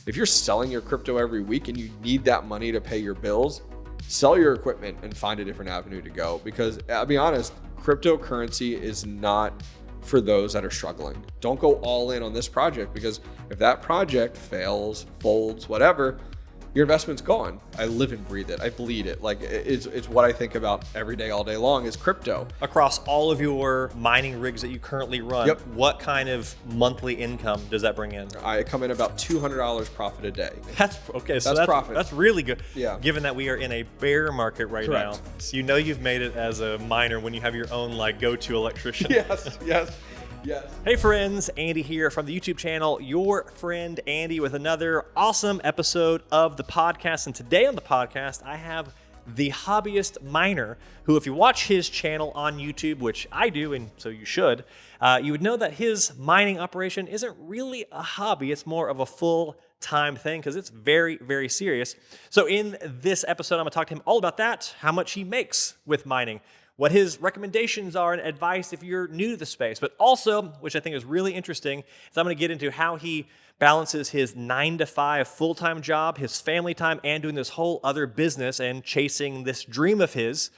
If you're selling your crypto every week and you need that money to pay your bills, sell your equipment and find a different avenue to go. Because I'll be honest, cryptocurrency is not for those that are struggling. Don't go all in on this project, because if that project fails, folds, whatever, your investment's gone. I live and breathe it. I bleed it. Like it's what I think about every day, all day long is crypto. Across all of your mining rigs that you currently run, Yep. What kind of monthly income does that bring in? I come in about $200 profit a day. That's okay. So That's profit. That's really good. Yeah. Given that we are in a bear market right Correct. now, so you know you've made it as a miner when you have your own like go-to electrician. Yes, yes, yes. Hey friends, Andy here from the YouTube channel, Your Friend Andy, with another awesome episode of the podcast. And today on the podcast, I have the hobbyist miner, who, if you watch his channel on YouTube, which I do, and so you should, you would know that his mining operation isn't really a hobby. It's more of a full-time thing because it's very, very serious. So in this episode, I'm going to talk to him all about that, how much he makes with mining, what his recommendations are and advice if you're new to the space. But also, which I think is really interesting, is I'm going to get into how he balances his 9-to-5 full-time job, his family time, and doing this whole other business and chasing this dream of his.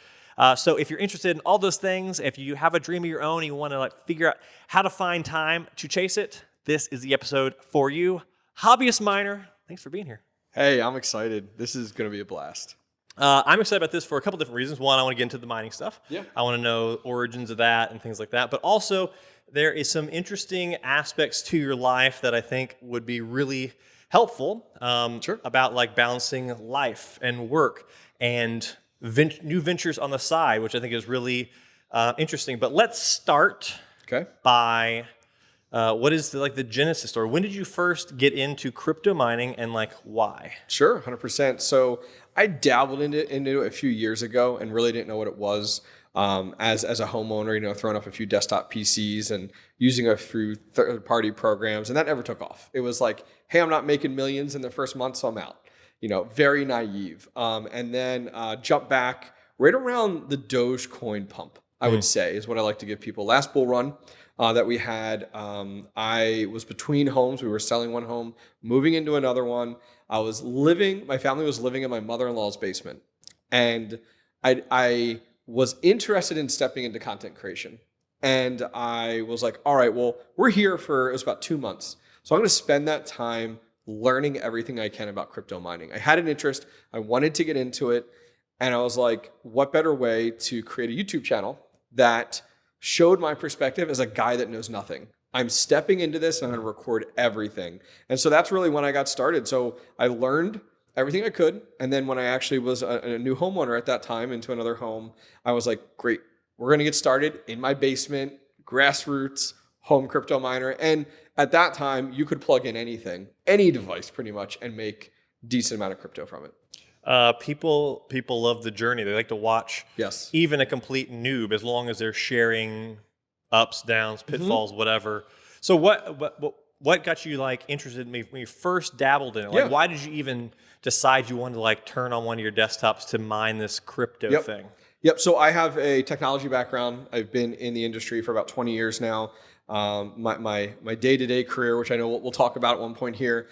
So if you're interested in all those things, if you have a dream of your own and you want to like figure out how to find time to chase it, this is the episode for you. Hobbyist miner, thanks for being here. Hey, I'm excited. This is going to be a blast. I'm excited about this for a couple different reasons. One, I want to get into the mining stuff. Yeah. I want to know origins of that and things like that. But also, there is some interesting aspects to your life that I think would be really helpful. Sure. About like balancing life and work and new ventures on the side, which I think is really interesting. But let's start Okay. by what is the genesis story? When did you first get into crypto mining and like why? Sure, 100%. So I dabbled into it a few years ago and really didn't know what it was. As a homeowner, throwing up a few desktop PCs and using a few third-party programs, and that never took off. It was like, hey, I'm not making millions in the first month, so I'm out. Very naive. And then jump back right around the Dogecoin pump, I would say, is what I like to give people. Last bull run that we had, I was between homes. We were selling one home, moving into another one. My family was living in my mother-in-law's basement. And I was interested in stepping into content creation. And I was like, all right, well, we're here it was about 2 months. So I'm going to spend that time learning everything I can about crypto mining. I had an interest. I wanted to get into it. And I was like, what better way to create a YouTube channel that showed my perspective as a guy that knows nothing? I'm stepping into this and I'm going to record everything. And so that's really when I got started. So I learned everything I could. And then when I actually was a new homeowner at that time into another home, I was like, great, we're going to get started in my basement, grassroots, home crypto miner. And at that time, you could plug in anything, any device pretty much, and make a decent amount of crypto from it. People love the journey. They like to watch Yes. even a complete noob, as long as they're sharing ups, downs, pitfalls, whatever. So what got you like interested in me when you first dabbled in it? Like, Yeah. why did you even decide you wanted to like turn on one of your desktops to mine this crypto thing? Yep. So I have a technology background. I've been in the industry for about 20 years now. My day-to-day career, which I know we'll talk about at one point here,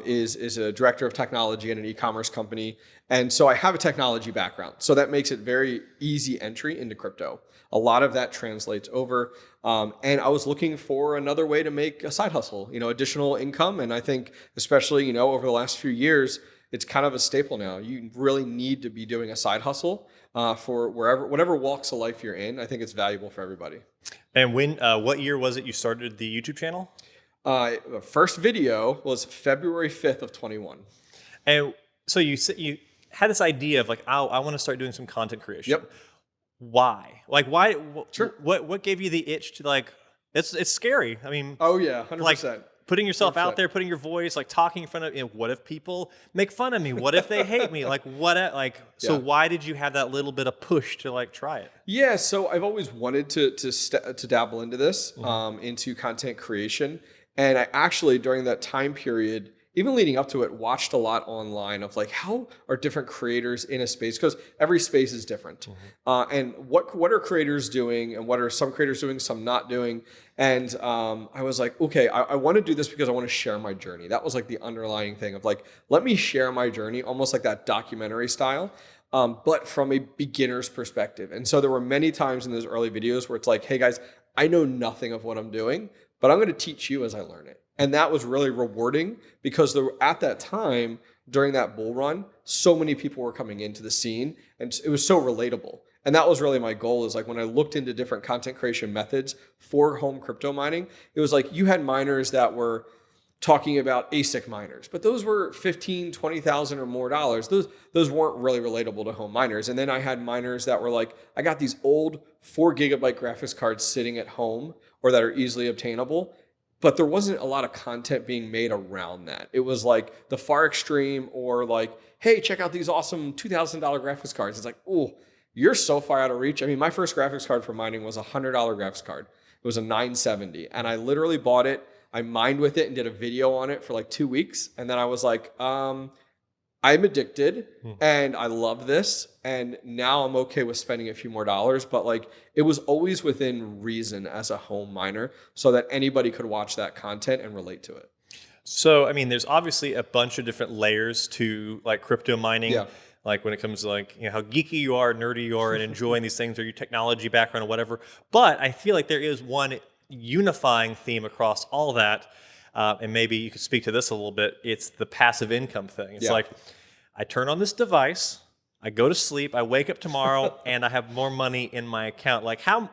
is a director of technology at an e-commerce company. And so I have a technology background. So that makes it very easy entry into crypto. A lot of that translates over. And I was looking for another way to make a side hustle, additional income. And I think especially, over the last few years, it's kind of a staple now. You really need to be doing a side hustle for whatever walks of life you're in. I think it's valuable for everybody. And what year was it you started the YouTube channel? The first video was February 5th of 21. And so you had this idea of like, I want to start doing some content creation. Yep. Why? Like, why? Sure. What gave you the itch to like? It's scary. I mean, Oh yeah, 100%. like putting yourself 100%. out there, putting your voice, like talking in front of. What if people make fun of me? What if they hate me? Like what? So Yeah. why did you have that little bit of push to like try it? Yeah, so I've always wanted to dabble into this, into content creation. And I actually, during that time period, even leading up to it, watched a lot online of like, how are different creators in a space? Because every space is different. And what are creators doing, and what are some creators doing, some not doing? And I was like, okay, I want to do this because I want to share my journey. That was like the underlying thing of like, let me share my journey, almost like that documentary style. But from a beginner's perspective. And so there were many times in those early videos where it's like, hey guys, I know nothing of what I'm doing, but I'm going to teach you as I learn it. And that was really rewarding because at that time, during that bull run, so many people were coming into the scene and it was so relatable. And that was really my goal, is like when I looked into different content creation methods for home crypto mining, it was like you had miners that were talking about ASIC miners, but those were $15,000, $20,000 or more dollars. Those weren't really relatable to home miners. And then I had miners that were like, I got these old 4 gigabyte graphics cards sitting at home or that are easily obtainable, but there wasn't a lot of content being made around that. It was like the far extreme, or like, hey, check out these awesome $2,000 graphics cards. It's like, oh, you're so far out of reach. I mean, my first graphics card for mining was a $100 graphics card. It was a 970, and I literally bought it. I mined with it and did a video on it for like 2 weeks. And then I was like, I'm addicted and I love this. And now I'm okay with spending a few more dollars. But like, it was always within reason as a home miner so that anybody could watch that content and relate to it. So, I mean, there's obviously a bunch of different layers to like crypto mining. Yeah. Like when it comes to like, you know, how geeky you are, nerdy you are, and enjoying these things, or your technology background or whatever. But I feel like there is one unifying theme across all that, and maybe you could speak to this a little bit. It's the passive income thing. It's like, I turn on this device, I go to sleep, I wake up tomorrow, and I have more money in my account. Like how,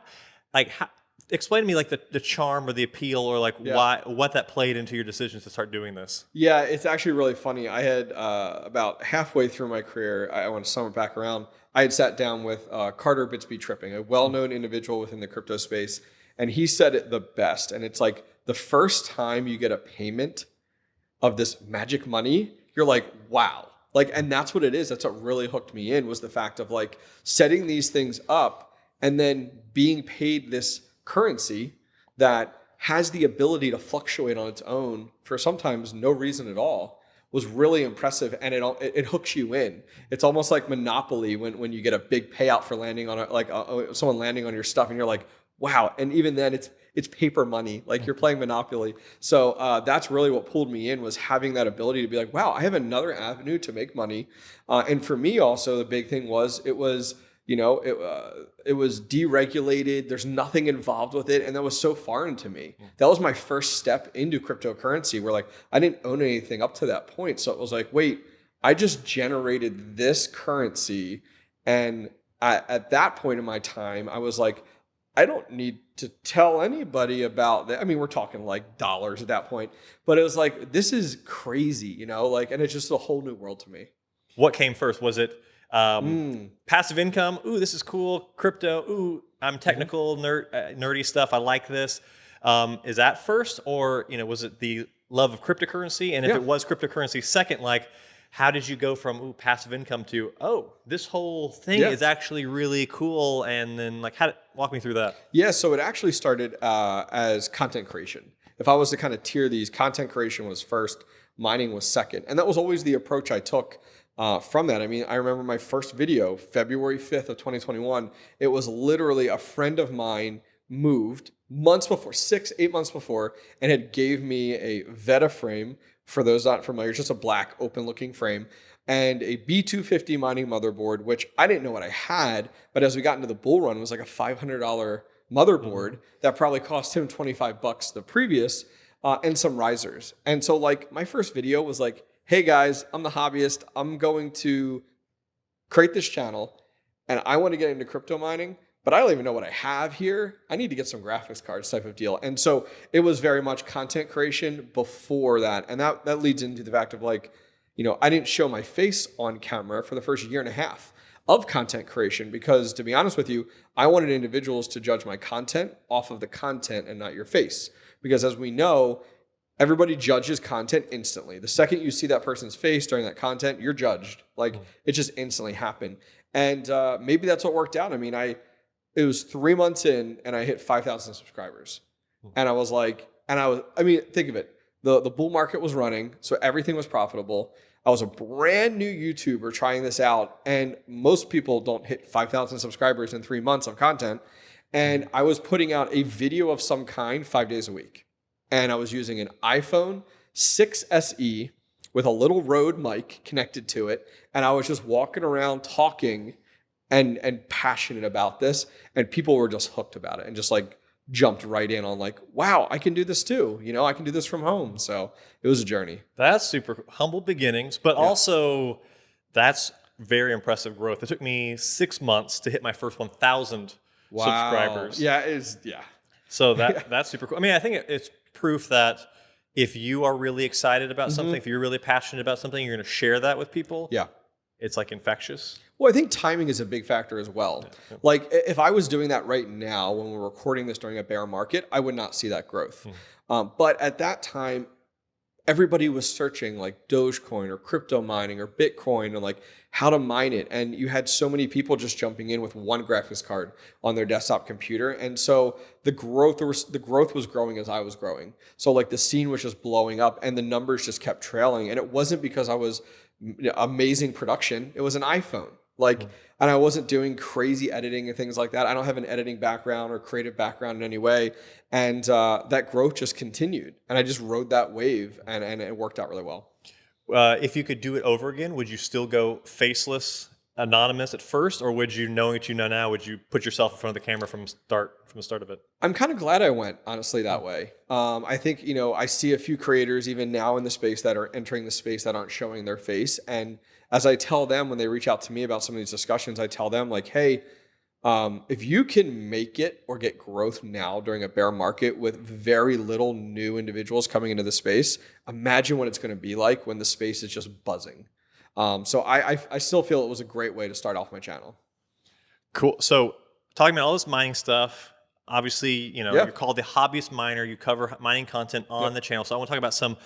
explain to me like the charm or the appeal, or like what that played into your decisions to start doing this. Yeah, it's actually really funny. I had about halfway through my career, I want to sum it back around, I had sat down with Carter Bitsby Tripping, a well-known individual within the crypto space. And he said it the best. And it's like, the first time you get a payment of this magic money, you're like, wow. Like, and that's what it is. That's what really hooked me in, was the fact of like setting these things up and then being paid this currency that has the ability to fluctuate on its own for sometimes no reason at all, was really impressive. And it hooks you in. It's almost like Monopoly when you get a big payout for landing on someone landing on your stuff and you're like, wow. And even then it's paper money, like you're playing Monopoly. So that's really what pulled me in, was having that ability to be like, wow, I have another avenue to make money. And for me also, the big thing was, it was deregulated. There's nothing involved with it. And that was so foreign to me. That was my first step into cryptocurrency, where like, I didn't own anything up to that point. So it was like, wait, I just generated this currency. And at that point in my time, I was like, I don't need to tell anybody about that. I mean, we're talking like dollars at that point, but it was like, this is crazy, like, and it's just a whole new world to me. What came first? Was it passive income? Ooh, this is cool. Crypto. Ooh, I'm technical, nerdy stuff. I like this. Is that first, or was it the love of cryptocurrency? And if it was cryptocurrency second, like, how did you go from passive income to, this whole thing is actually really cool? And then like, walk me through that. Yeah, so it actually started as content creation. If I was to kind of tier these, content creation was first, mining was second. And that was always the approach I took from that. I mean, I remember my first video, February 5th of 2021. It was literally a friend of mine moved months before, 6-8 months before, and had gave me a Veta frame. For those not familiar, just a black open looking frame, and a B250 mining motherboard, which I didn't know what I had, but as we got into the bull run, it was like a $500 motherboard that probably cost him $25 the previous, and some risers. And so like my first video was like, hey guys, I'm the hobbyist. I'm going to create this channel and I want to get into crypto mining, but I don't even know what I have here. I need to get some graphics cards type of deal. And so it was very much content creation before that. And that leads into the fact of like, I didn't show my face on camera for the first year and a half of content creation, because to be honest with you, I wanted individuals to judge my content off of the content and not your face. Because as we know, everybody judges content instantly. The second you see that person's face during that content, you're judged. Like it just instantly happened. And maybe that's what worked out. I mean, it was 3 months in and I hit 5,000 subscribers. And I was like, think of it. The bull market was running, so everything was profitable. I was a brand new YouTuber trying this out, and most people don't hit 5,000 subscribers in 3 months of content. And I was putting out a video of some kind 5 days a week. And I was using an iPhone 6 SE with a little Rode mic connected to it. And I was just walking around talking and passionate about this. And people were just hooked about it and just like jumped right in on like, wow, I can do this too. You know, I can do this from home. So it was a journey. That's super humble beginnings, but also that's very impressive growth. It took me 6 months to hit my first 1,000 subscribers. Yeah, yeah. So that's super cool. I mean, I think it's proof that if you are really excited about something, if you're really passionate about something, you're going to share that with people. Yeah. It's like infectious. Well, I think timing is a big factor as well. Yeah. Like if I was doing that right now when we're recording this during a bear market, I would not see that growth. But at that time, everybody was searching like Dogecoin or crypto mining or Bitcoin and like how to mine it. And you had so many people just jumping in with one graphics card on their desktop computer. And so the growth was growing as I was growing. So like the scene was just blowing up and the numbers just kept trailing. And it wasn't because I was amazing production. It was an iPhone. And I wasn't doing crazy editing and things like that. I don't have an editing background or creative background in any way. And that growth just continued. And I just rode that wave and it worked out really well. If you could do it over again, would you still go faceless, anonymous at first? Or would you, knowing what you know now, would you put yourself in front of the camera from the start of it? I'm kind of glad I went, honestly, that way. I think, I see a few creators even now in the space that are entering the space that aren't showing their face. And as I tell them when they reach out to me about some of these discussions, I tell them like, hey, if you can make it or get growth now during a bear market with very little new individuals coming into the space, imagine what it's going to be like when the space is just buzzing. So I still feel it was a great way to start off my channel. Cool. So talking about all this mining stuff, obviously, you're called the Hobbyist Miner. You cover mining content on the channel. So I want to talk about some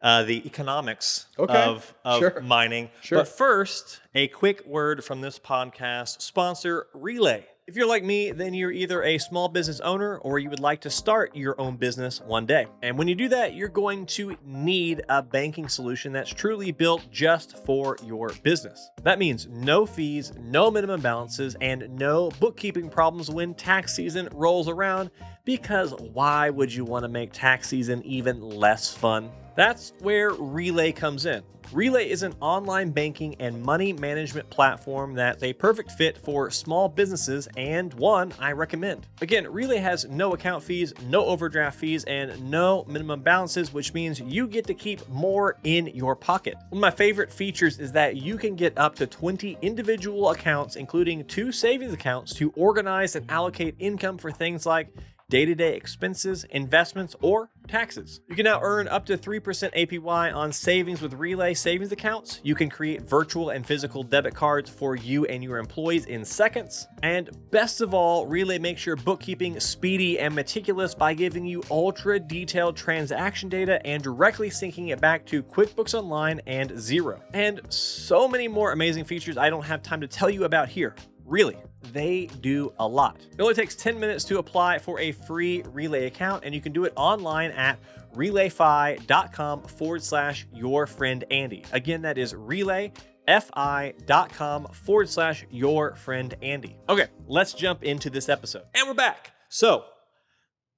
the economics of mining. Sure. But first, a quick word from this podcast sponsor, Relay. If you're like me, then you're either a small business owner or you would like to start your own business one day. And when you do that, you're going to need a banking solution that's truly built just for your business. That means no fees, no minimum balances, and no bookkeeping problems when tax season rolls around, because why would you want to make tax season even less fun? That's where Relay comes in. Relay is an online banking and money management platform that's a perfect fit for small businesses and one I recommend. Again, Relay has no account fees, no overdraft fees, and no minimum balances, which means you get to keep more in your pocket. One of my favorite features is that you can get up to 20 individual accounts, including 2 savings accounts, to organize and allocate income for things like day-to-day expenses, investments, or taxes. You can now earn up to 3% APY on savings with Relay savings accounts. You can create virtual and physical debit cards for you and your employees in seconds. And best of all, Relay makes your bookkeeping speedy and meticulous by giving you ultra-detailed transaction data and directly syncing it back to QuickBooks Online and Xero. And so many more amazing features I don't have time to tell you about here. Really, they do a lot. It only takes 10 minutes to apply for a free Relay account, and you can do it online at relayfi.com/yourfriendandy. Again, that is relayfi.com/yourfriendandy. Okay, let's jump into this episode. And we're back. So,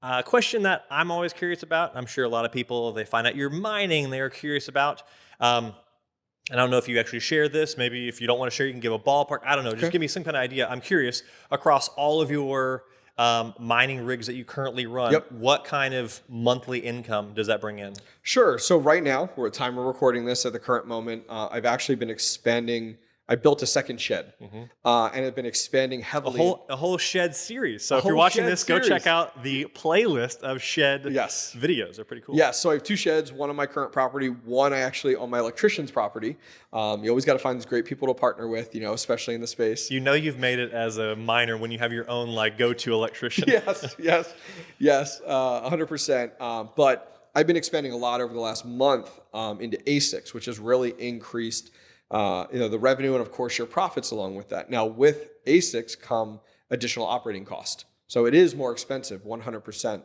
a question that I'm always curious about, I'm sure a lot of people, they find out you're mining, they're curious about. And I don't know if you actually share this. Maybe if you don't want to share, you can give a ballpark. I don't know. Just give me some kind of idea. I'm curious, across all of your mining rigs that you currently run, what kind of monthly income does that bring in? Sure. So right now, we're at the time we're recording this at the current moment, I've actually been expanding. I built a second shed, and have been expanding heavily. A whole shed series. So if you're watching this, go check out the playlist of shed videos. They're pretty cool. Yeah, so I have 2 sheds, one on my current property, one I actually on my electrician's property. You always got to find these great people to partner with, especially in the space. You've made it as a miner when you have your own go-to electrician. Yes, 100%. But I've been expanding a lot over the last month into ASICs, which has really increased the revenue and of course your profits along with that. Now with ASICs come additional operating cost. So it is more expensive, 100%.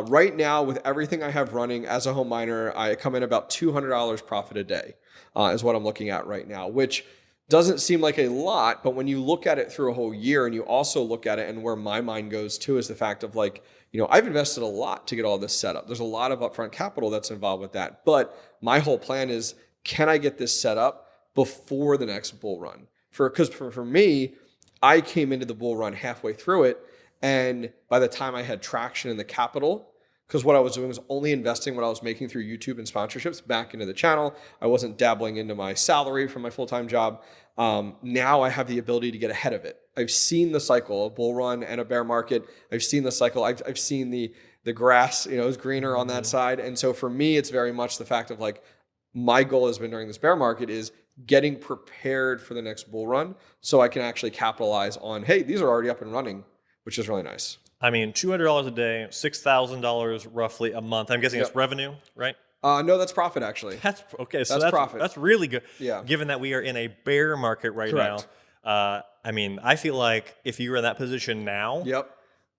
Right now, with everything I have running as a home miner, I come in about $200 profit a day is what I'm looking at right now, which doesn't seem like a lot, but when you look at it through a whole year and you also look at it, and where my mind goes to is the fact of like, I've invested a lot to get all this set up. There's a lot of upfront capital that's involved with that. But my whole plan is, can I get this set up before the next bull run? Because for me, I came into the bull run halfway through it. And by the time I had traction in the capital, because what I was doing was only investing what I was making through YouTube and sponsorships back into the channel. I wasn't dabbling into my salary from my full-time job. Now I have the ability to get ahead of it. I've seen the cycle, a bull run and a bear market. I've seen the cycle. I've seen the grass, is greener on that side. And so for me, it's very much the fact of like, my goal has been during this bear market is getting prepared for the next bull run so I can actually capitalize on, hey, these are already up and running, which is really nice. I mean, $200 a day, $6,000 roughly a month. I'm guessing it's revenue, right? No, that's profit actually. That's okay. So that's profit. That's really good. Yeah. Given that we are in a bear market right Correct. now, I mean, I feel like if you were in that position now, Yep.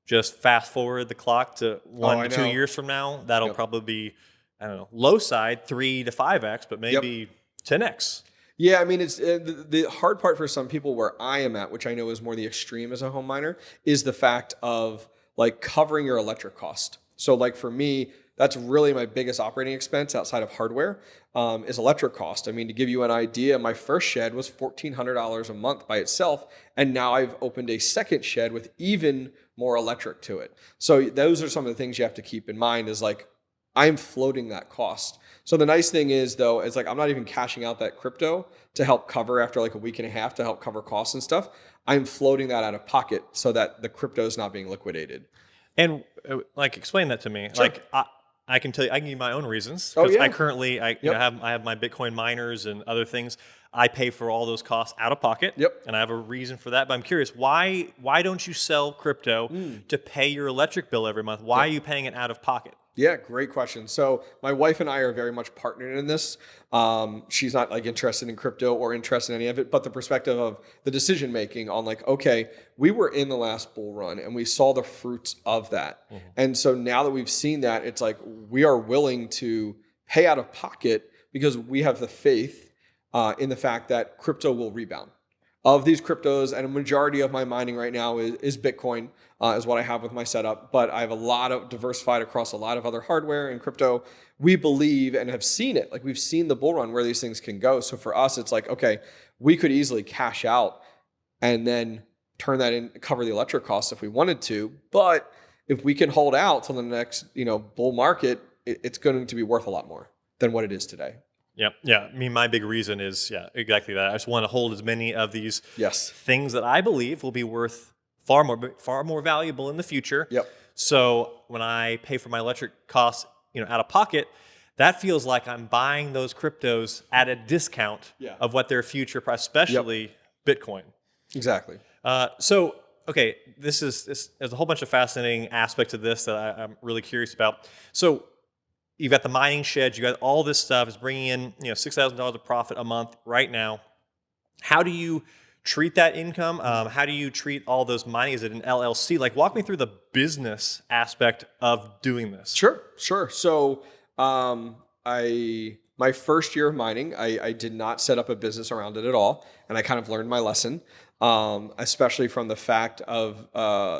just fast forward the clock to 1 to 2 know. years from now, that'll probably be, I don't know, low side 3 to 5x, but maybe 10x. Yeah, I mean, it's the hard part for some people where I am at, which I know is more the extreme as a home miner, is the fact of like covering your electric cost. So like for me, that's really my biggest operating expense outside of hardware is electric cost. I mean, to give you an idea, my first shed was $1,400 a month by itself. And now I've opened a second shed with even more electric to it. So those are some of the things you have to keep in mind is like, I'm floating that cost. So the nice thing is though, is like, I'm not even cashing out that crypto to help cover after like a week and a half to help cover costs and stuff. I'm floating that out of pocket so that the crypto is not being liquidated. And like, explain that to me. Sure. Like, I can tell you, I can give you my own reasons. Oh, yeah. I currently, I have my Bitcoin miners and other things. I pay for all those costs out of pocket. Yep. And I have a reason for that. But I'm curious, why don't you sell crypto to pay your electric bill every month? Why are you paying it out of pocket? Yeah, great question. So my wife and I are very much partnered in this. She's not like interested in crypto or interested in any of it, but the perspective of the decision making on like, okay, we were in the last bull run and we saw the fruits of that. Mm-hmm. And so now that we've seen that, it's like we are willing to pay out of pocket because we have the faith in the fact that crypto will rebound. Of these cryptos, and a majority of my mining right now is Bitcoin, is what I have with my setup. But I have a lot of diversified across a lot of other hardware and crypto. We believe and have seen it. Like we've seen the bull run where these things can go. So for us, it's like, okay, we could easily cash out and then turn that in, cover the electric costs if we wanted to. But if we can hold out till the next, bull market, it's going to be worth a lot more than what it is today. Yep. Yeah. I mean, my big reason is, exactly that. I just want to hold as many of these things that I believe will be worth far more valuable in the future. Yep. So when I pay for my electric costs, out of pocket, that feels like I'm buying those cryptos at a discount of what their future price, especially Bitcoin. Exactly. So, okay, there's a whole bunch of fascinating aspects of this that I'm really curious about. So, you've got the mining sheds, you got all this stuff. It's bringing in $6,000 of profit a month right now. How do you treat that income? How do you treat all those mining? Is it an LLC? Like, walk me through the business aspect of doing this. Sure. So, my first year of mining, I did not set up a business around it at all, and I kind of learned my lesson. Especially from the fact of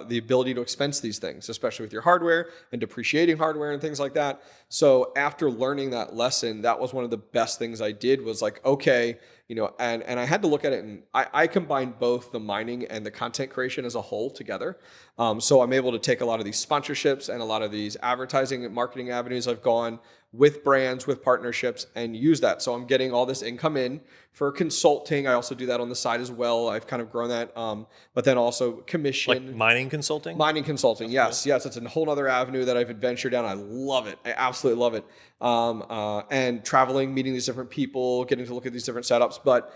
the ability to expense these things, especially with your hardware and depreciating hardware and things like that. So after learning that lesson, that was one of the best things I did was like, okay, and I had to look at it and I combined both the mining and the content creation as a whole together. So I'm able to take a lot of these sponsorships and a lot of these advertising and marketing avenues I've gone with brands, with partnerships, and use that. So I'm getting all this income in for consulting. I also do that on the side as well. I've kind of grown that. But then also commission. Like mining consulting? Mining consulting, yes. Cool. Yes, it's a whole other avenue that I've adventured down. I love it. I absolutely love it. And traveling, meeting these different people, getting to look at these different setups. But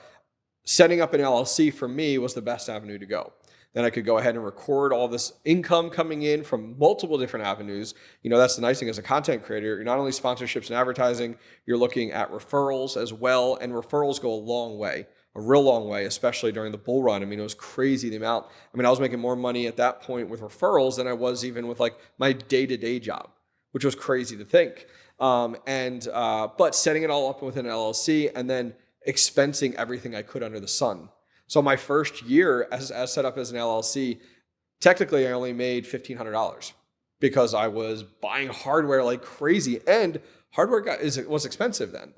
setting up an LLC for me was the best avenue to go. Then I could go ahead and record all this income coming in from multiple different avenues. That's the nice thing as a content creator. You're not only sponsorships and advertising, you're looking at referrals as well. And referrals go a long way. a real long way, especially during the bull run. I mean, it was crazy the amount. I mean, I was making more money at that point with referrals than I was even with like my day-to-day job, which was crazy to think. But setting it all up with an LLC and then expensing everything I could under the sun. So my first year as set up as an LLC, technically I only made $1,500 because I was buying hardware like crazy, and hardware was expensive then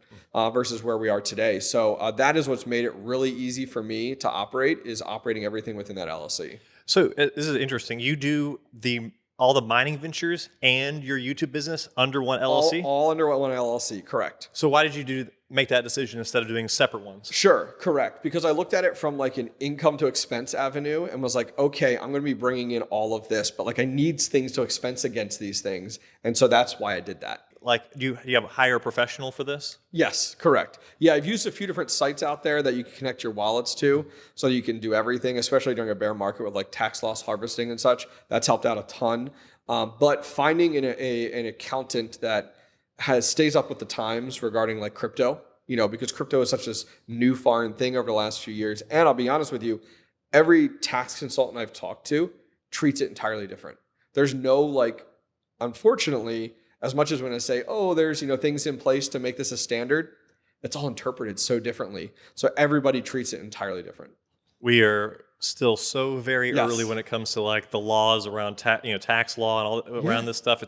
versus where we are today. So that is what's made it really easy for me to operate, is operating everything within that LLC. So this is interesting. You do all the mining ventures and your YouTube business under one LLC? All under one LLC, correct. So why did you make that decision instead of doing separate ones? Sure, correct. Because I looked at it from like an income to expense avenue and was like, okay, I'm going to be bringing in all of this, but like I need things to expense against these things. And so that's why I did that. Like, do you have a hire a professional for this? Yes, correct. Yeah, I've used a few different sites out there that you can connect your wallets to so you can do everything, especially during a bear market with like tax loss harvesting and such. That's helped out a ton. But finding an accountant that stays up with the times regarding like crypto, because crypto is such this new foreign thing over the last few years. And I'll be honest with you, every tax consultant I've talked to treats it entirely different. There's no unfortunately, as much as when I say, oh, there's, things in place to make this a standard, it's all interpreted so differently. So everybody treats it entirely different. We are still so very early when it comes to like the laws around tax law and all around this stuff.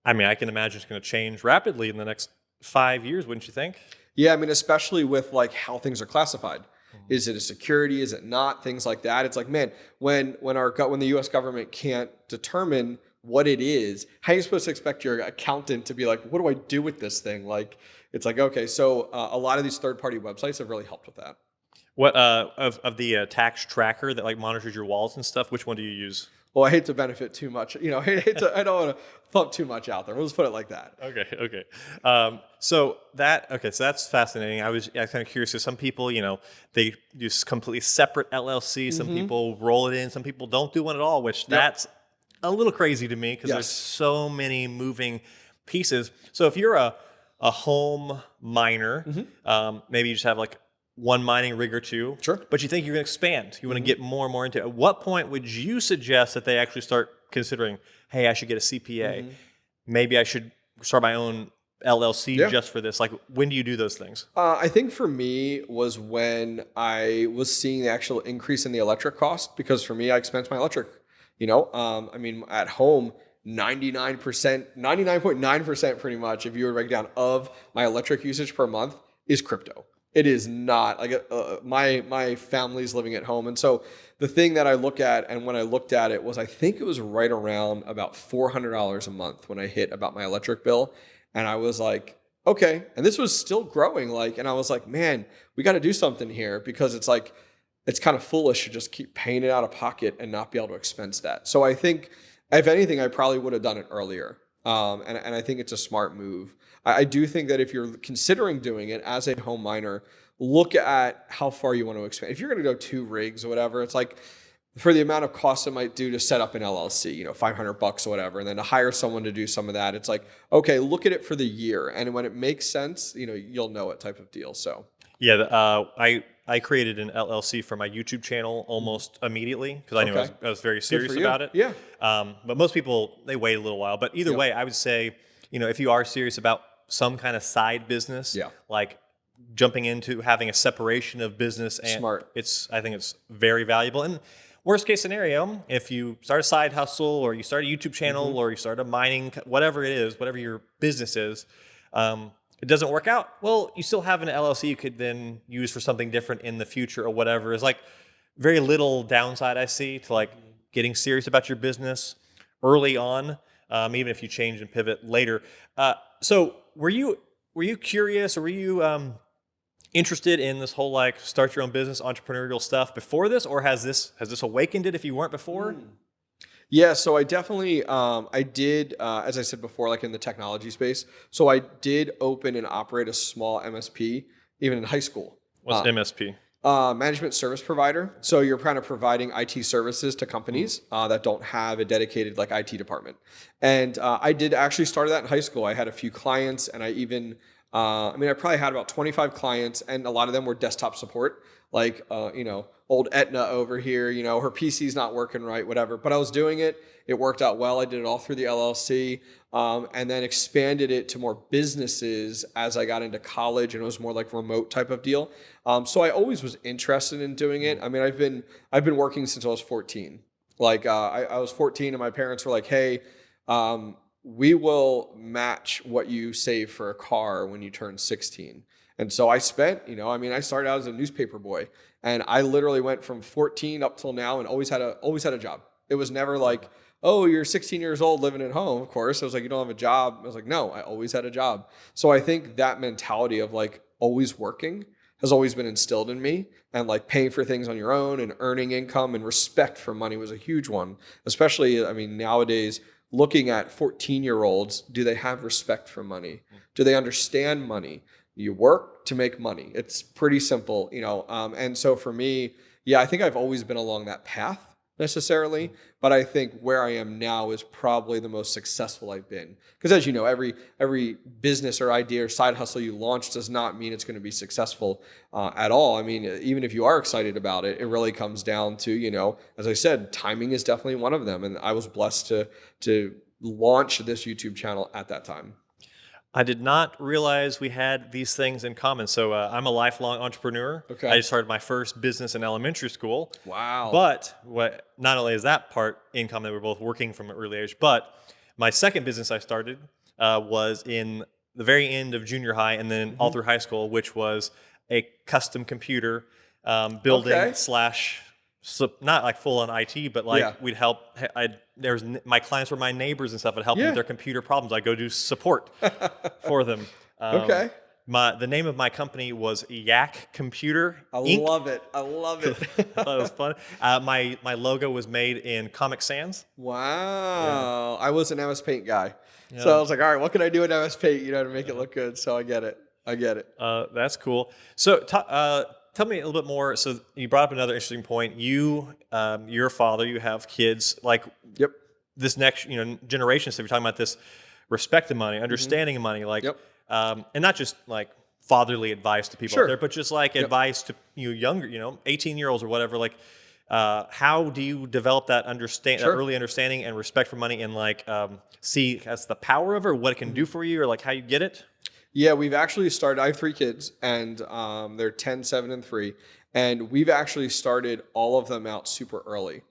I can imagine it's going to change rapidly in the next 5 years, wouldn't you think? Yeah, especially with like how things are classified. Is it a security? Is it not? Things like that. It's like, man, when the U.S. government can't determine what it is, how are you supposed to expect your accountant to be like, what do I do with this thing? Like, it's like, okay, so a lot of these third-party websites have really helped with that. What of the tax tracker that like monitors your wallets and stuff? Which one do you use? Well, I hate to benefit too much. I don't want to thump too much out there. We'll just put it like that. Okay. So that's fascinating. I was kind of curious because some people, they use completely separate LLC. Some people roll it in. Some people don't do one at all, which that's a little crazy to me because there's so many moving pieces. So if you're a home miner, maybe you just have like one mining rig or two, sure, but you think you're going to expand. You want to get more and more into it. At what point would you suggest that they actually start considering, hey, I should get a CPA. Maybe I should start my own LLC just for this. Like, when do you do those things? I think for me was when I was seeing the actual increase in the electric cost, because for me, I expense my electric. At home, 99.9% pretty much, if you were to break down of my electric usage per month, is crypto. It is not like my family's living at home. And so the thing that I look at, and when I looked at it, was I think it was right around about $400 a month when I hit about my electric bill. And I was like, okay. And this was still growing. And I was like, man, we got to do something here, because it's like, it's kind of foolish to just keep paying it out of pocket and not be able to expense that. So I think, if anything, I probably would have done it earlier. And I think it's a smart move. I do think that if you're considering doing it as a home miner, look at how far you want to expand. If you're going to go 2 rigs or whatever, it's like, for the amount of cost it might do to set up an LLC, $500 or whatever, and then to hire someone to do some of that, it's like, okay, look at it for the year. And when it makes sense, you'll know what type of deal. So yeah, I created an LLC for my YouTube channel almost immediately because I knew I was very serious about it. Yeah. But most people, they wait a little while. But either way, I would say, if you are serious about some kind of side business, like jumping into having a separation of business, and smart. I think it's very valuable. And worst case scenario, if you start a side hustle or you start a YouTube channel or you start a mining, whatever it is, whatever your business is, it doesn't work out, well, you still have an LLC you could then use for something different in the future or whatever. Is like very little downside I see to like getting serious about your business early on, even if you change and pivot later. So were you curious, or were you interested in this whole like start your own business entrepreneurial stuff before this, or has this awakened it if you weren't before? Yeah, so I definitely, I did, as I said before, like in the technology space. So I did open and operate a small MSP, even in high school. What's MSP? Management service provider. So you're kind of providing IT services to companies that don't have a dedicated like IT department. And I did actually start that in high school. I had a few clients, and I even I mean, I probably had about 25 clients, and a lot of them were desktop support, like, old Etna over here, her PC's not working right, whatever. But I was doing it. It worked out well. I did it all through the LLC, and then expanded it to more businesses as I got into college, and it was more like remote type of deal. So I always was interested in doing it. I mean, I've been working since I was 14. Like, I was 14, and my parents were like, "Hey, we will match what you save for a car when you turn 16." And so I spent, I started out as a newspaper boy, and I literally went from 14 up till now, and always had a job. It was never like, "Oh, you're 16 years old living at home." Of course, I was like, "You don't have a job." I was like, "No, I always had a job." So I think that mentality of like always working has always been instilled in me, and like paying for things on your own and earning income and respect for money was a huge one. Especially, I mean, nowadays, looking at 14-year-olds, do they have respect for money? Do they understand money? You work to make money. It's pretty simple, and so for me, yeah, I think I've always been along that path necessarily, but I think where I am now is probably the most successful I've been. Because as you know, every business or idea or side hustle you launch does not mean it's going to be successful at all. I mean, even if you are excited about it, it really comes down to, as I said, timing is definitely one of them. And I was blessed to launch this YouTube channel at that time. I did not realize we had these things in common. So I'm a lifelong entrepreneur. Okay. I just started my first business in elementary school. Wow. But not only is that part in common that we're both working from an early age, but my second business I started was in the very end of junior high and then all through high school, which was a custom computer building slash, so not like full on IT, but like we'd help. My clients were my neighbors and stuff. I'd help them with their computer problems. I'd go do support for them. Okay. The name of my company was Yak Computer Inc. I love it. I thought it was fun. My logo was made in Comic Sans. Wow. I was an MS Paint guy. Yeah. So I was like, all right, what can I do in MS Paint, to make it look good? So I get it. That's cool. So tell me a little bit more. So you brought up another interesting point. You're a father. You have kids. Like, yep. This next generation. So you're talking about this respect of money, understanding of money, like, and not just like fatherly advice to people out there, but just like advice to younger, 18-year-olds or whatever. Like, how do you develop that that early understanding and respect for money, and like see as the power of it, or what it can do for you, or like how you get it? Yeah, we've actually started. I have 3 kids, and they're 10, 7, and 3. And we've actually started all of them out super early.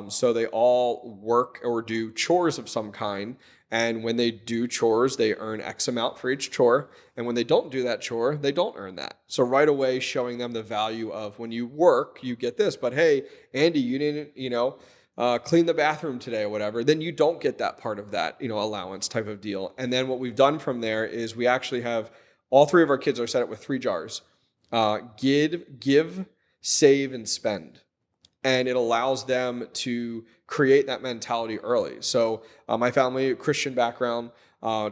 So they all work or do chores of some kind. And when they do chores, they earn X amount for each chore. And when they don't do that chore, they don't earn that. So right away, showing them the value of when you work, you get this. But hey, Andy, you didn't, clean the bathroom today or whatever, then you don't get that part of that, allowance type of deal. And then what we've done from there is we actually have all 3 of our kids are set up with 3 jars. Give, save, and spend. And it allows them to create that mentality early. So my family, Christian background,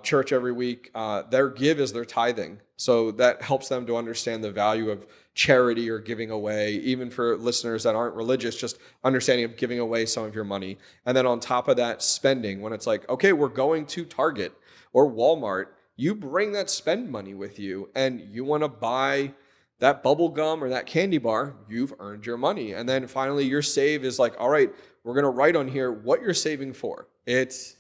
church every week, their give is their tithing. So that helps them to understand the value of charity or giving away, even for listeners that aren't religious, just understanding of giving away some of your money. And then on top of that, spending. When it's like, okay, we're going to Target or Walmart, you bring that spend money with you, and you want to buy that bubble gum or that candy bar, you've earned your money. And then finally, your save is like, all right, we're going to write on here what you're saving for. It's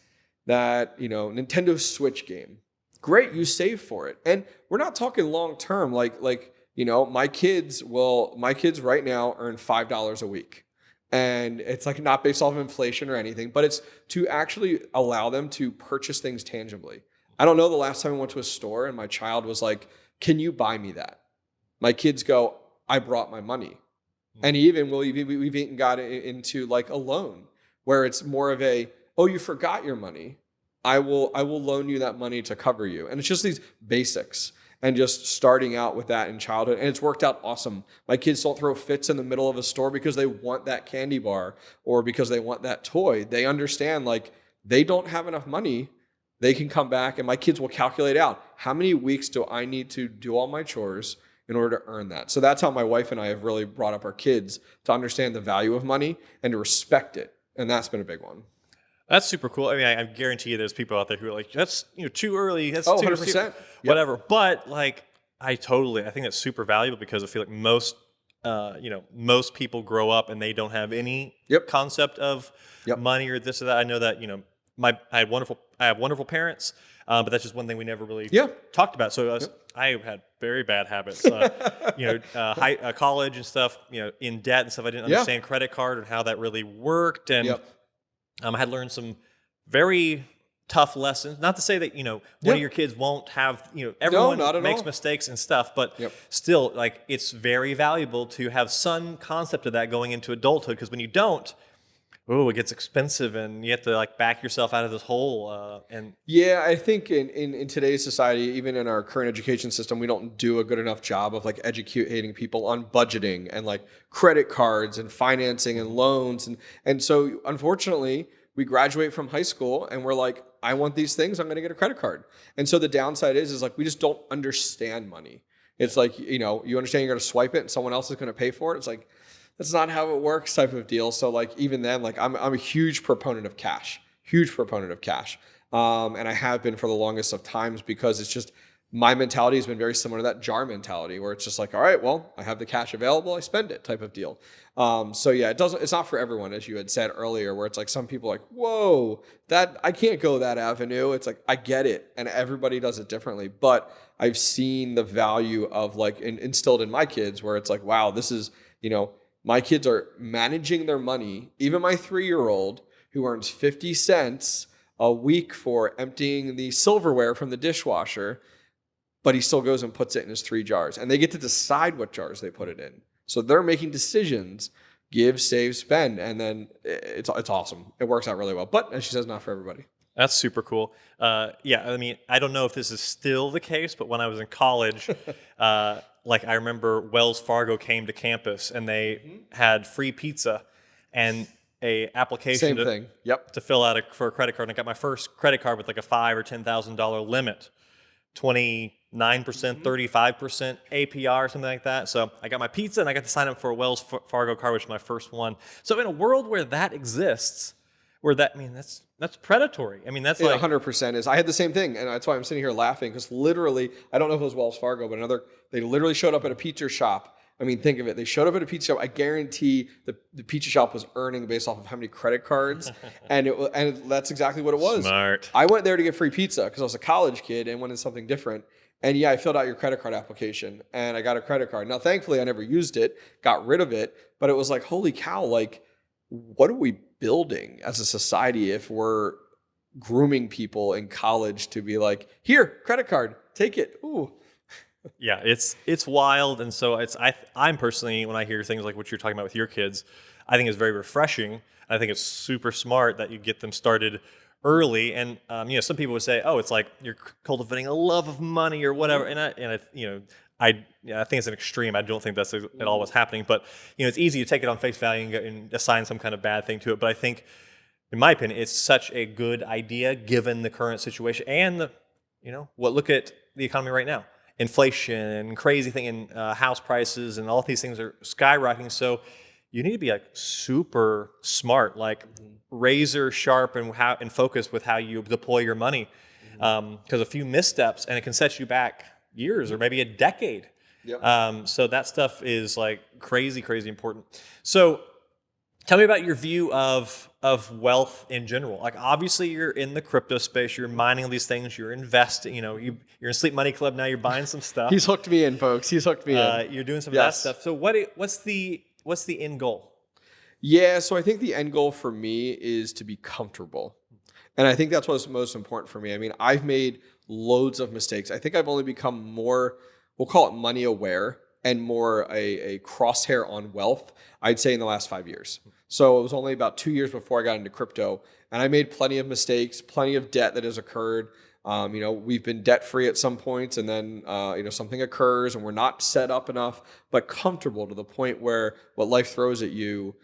that, Nintendo Switch game. Great, you save for it. And we're not talking long term. Like, my kids right now earn $5 a week. And it's like not based off of inflation or anything, but it's to actually allow them to purchase things tangibly. I don't know the last time I went to a store and my child was like, can you buy me that? My kids go, I brought my money. And even we've even got into like a loan where it's more of a, oh, you forgot your money. I will loan you that money to cover you. And it's just these basics and just starting out with that in childhood. And it's worked out awesome. My kids don't throw fits in the middle of a store because they want that candy bar or because they want that toy. They understand like they don't have enough money. They can come back and my kids will calculate out how many weeks do I need to do all my chores in order to earn that. So that's how my wife and I have really brought up our kids to understand the value of money and to respect it. And that's been a big one. That's super cool. I mean, I guarantee you there's people out there who are like, that's, too early. That's Oh, too 100%. Yep. whatever. But like, I think that's super valuable because I feel like most people grow up and they don't have any Yep. concept of Yep. money or this or that. I know that, I have wonderful parents, but that's just one thing we never really talked about. So I had very bad habits, college and stuff, in debt and stuff. I didn't understand credit card and how that really worked. And I had learned some very tough lessons. Not to say that, one of your kids won't have, everyone makes mistakes and stuff, but still, like, it's very valuable to have some concept of that going into adulthood, because when you don't, it gets expensive and you have to like back yourself out of this hole. I think in today's society, even in our current education system, we don't do a good enough job of like educating people on budgeting and like credit cards and financing and loans. And so unfortunately, we graduate from high school and we're like, I want these things, I'm going to get a credit card. And so the downside is like, we just don't understand money. It's like, you understand you're going to swipe it and someone else is going to pay for it. It's like, that's not how it works type of deal. So like, even then, like I'm a huge proponent of cash. And I have been for the longest of times, because it's just, my mentality has been very similar to that jar mentality, where it's just like, all right, well, I have the cash available, I spend it type of deal. It's not for everyone, as you had said earlier, where it's like some people are like, whoa, that I can't go that avenue. It's like, I get it. And everybody does it differently. But I've seen the value of like instilled in my kids, where it's like, wow, this is, my kids are managing their money. Even my 3-year-old, who earns 50 cents a week for emptying the silverware from the dishwasher, but he still goes and puts it in his 3 jars. And they get to decide what jars they put it in. So they're making decisions, give, save, spend. And then it's awesome. It works out really well. But as she says, not for everybody. That's super cool. I mean, I don't know if this is still the case, but when I was in college, I remember Wells Fargo came to campus and they had free pizza and a application to fill out for a credit card. And I got my first credit card with like a $5,000 or $10,000 limit, 29%, 35% APR, something like that. So I got my pizza and I got to sign up for a Wells Fargo card, which was my first one. So in a world where that exists, that's predatory. I mean, that's it like 100% is. I had the same thing, and that's why I'm sitting here laughing, because literally, I don't know if it was Wells Fargo, but they literally showed up at a pizza shop. I mean, think of it. They showed up at a pizza shop. I guarantee the pizza shop was earning based off of how many credit cards, and that's exactly what it was. Smart. I went there to get free pizza because I was a college kid and wanted something different. And I filled out your credit card application, and I got a credit card. Now, thankfully, I never used it, got rid of it, but it was like, holy cow, like, what are we building as a society if we're grooming people in college to be like, here, credit card, take it. Ooh. Yeah, it's wild. And so I'm personally, when I hear things like what you're talking about with your kids, I think it's very refreshing. I think it's super smart that you get them started early. And some people would say, oh, it's like you're cultivating a love of money or whatever. And I think it's an extreme. I don't think that's at all what's happening. But it's easy to take it on face value and assign some kind of bad thing to it. But I think, in my opinion, it's such a good idea given the current situation and look at the economy right now. Inflation, crazy thing, and house prices, and all these things are skyrocketing. So you need to be like super smart, like razor sharp and focused with how you deploy your money. Because a few missteps and it can set you back years or maybe a decade. Yep. So that stuff is like crazy important. So tell me about your view of wealth in general. Like, obviously you're in the crypto space, you're mining all these things, you're investing, you're in Sleep Money Club now, you're buying some stuff. He's hooked me in, folks. He's hooked me in. You're doing some of that stuff. So what's the end goal? Yeah, so I think the end goal for me is to be comfortable. And I think that's what's most important for me. I mean, I've made loads of mistakes. I think I've only become more, we'll call it money aware, and more a crosshair on wealth, I'd say in the last 5 years. So it was only about 2 years before I got into crypto, and I made plenty of mistakes, plenty of debt that has occurred. We've been debt free at some points, and then something occurs and we're not set up enough, but comfortable to the point where what life throws at you,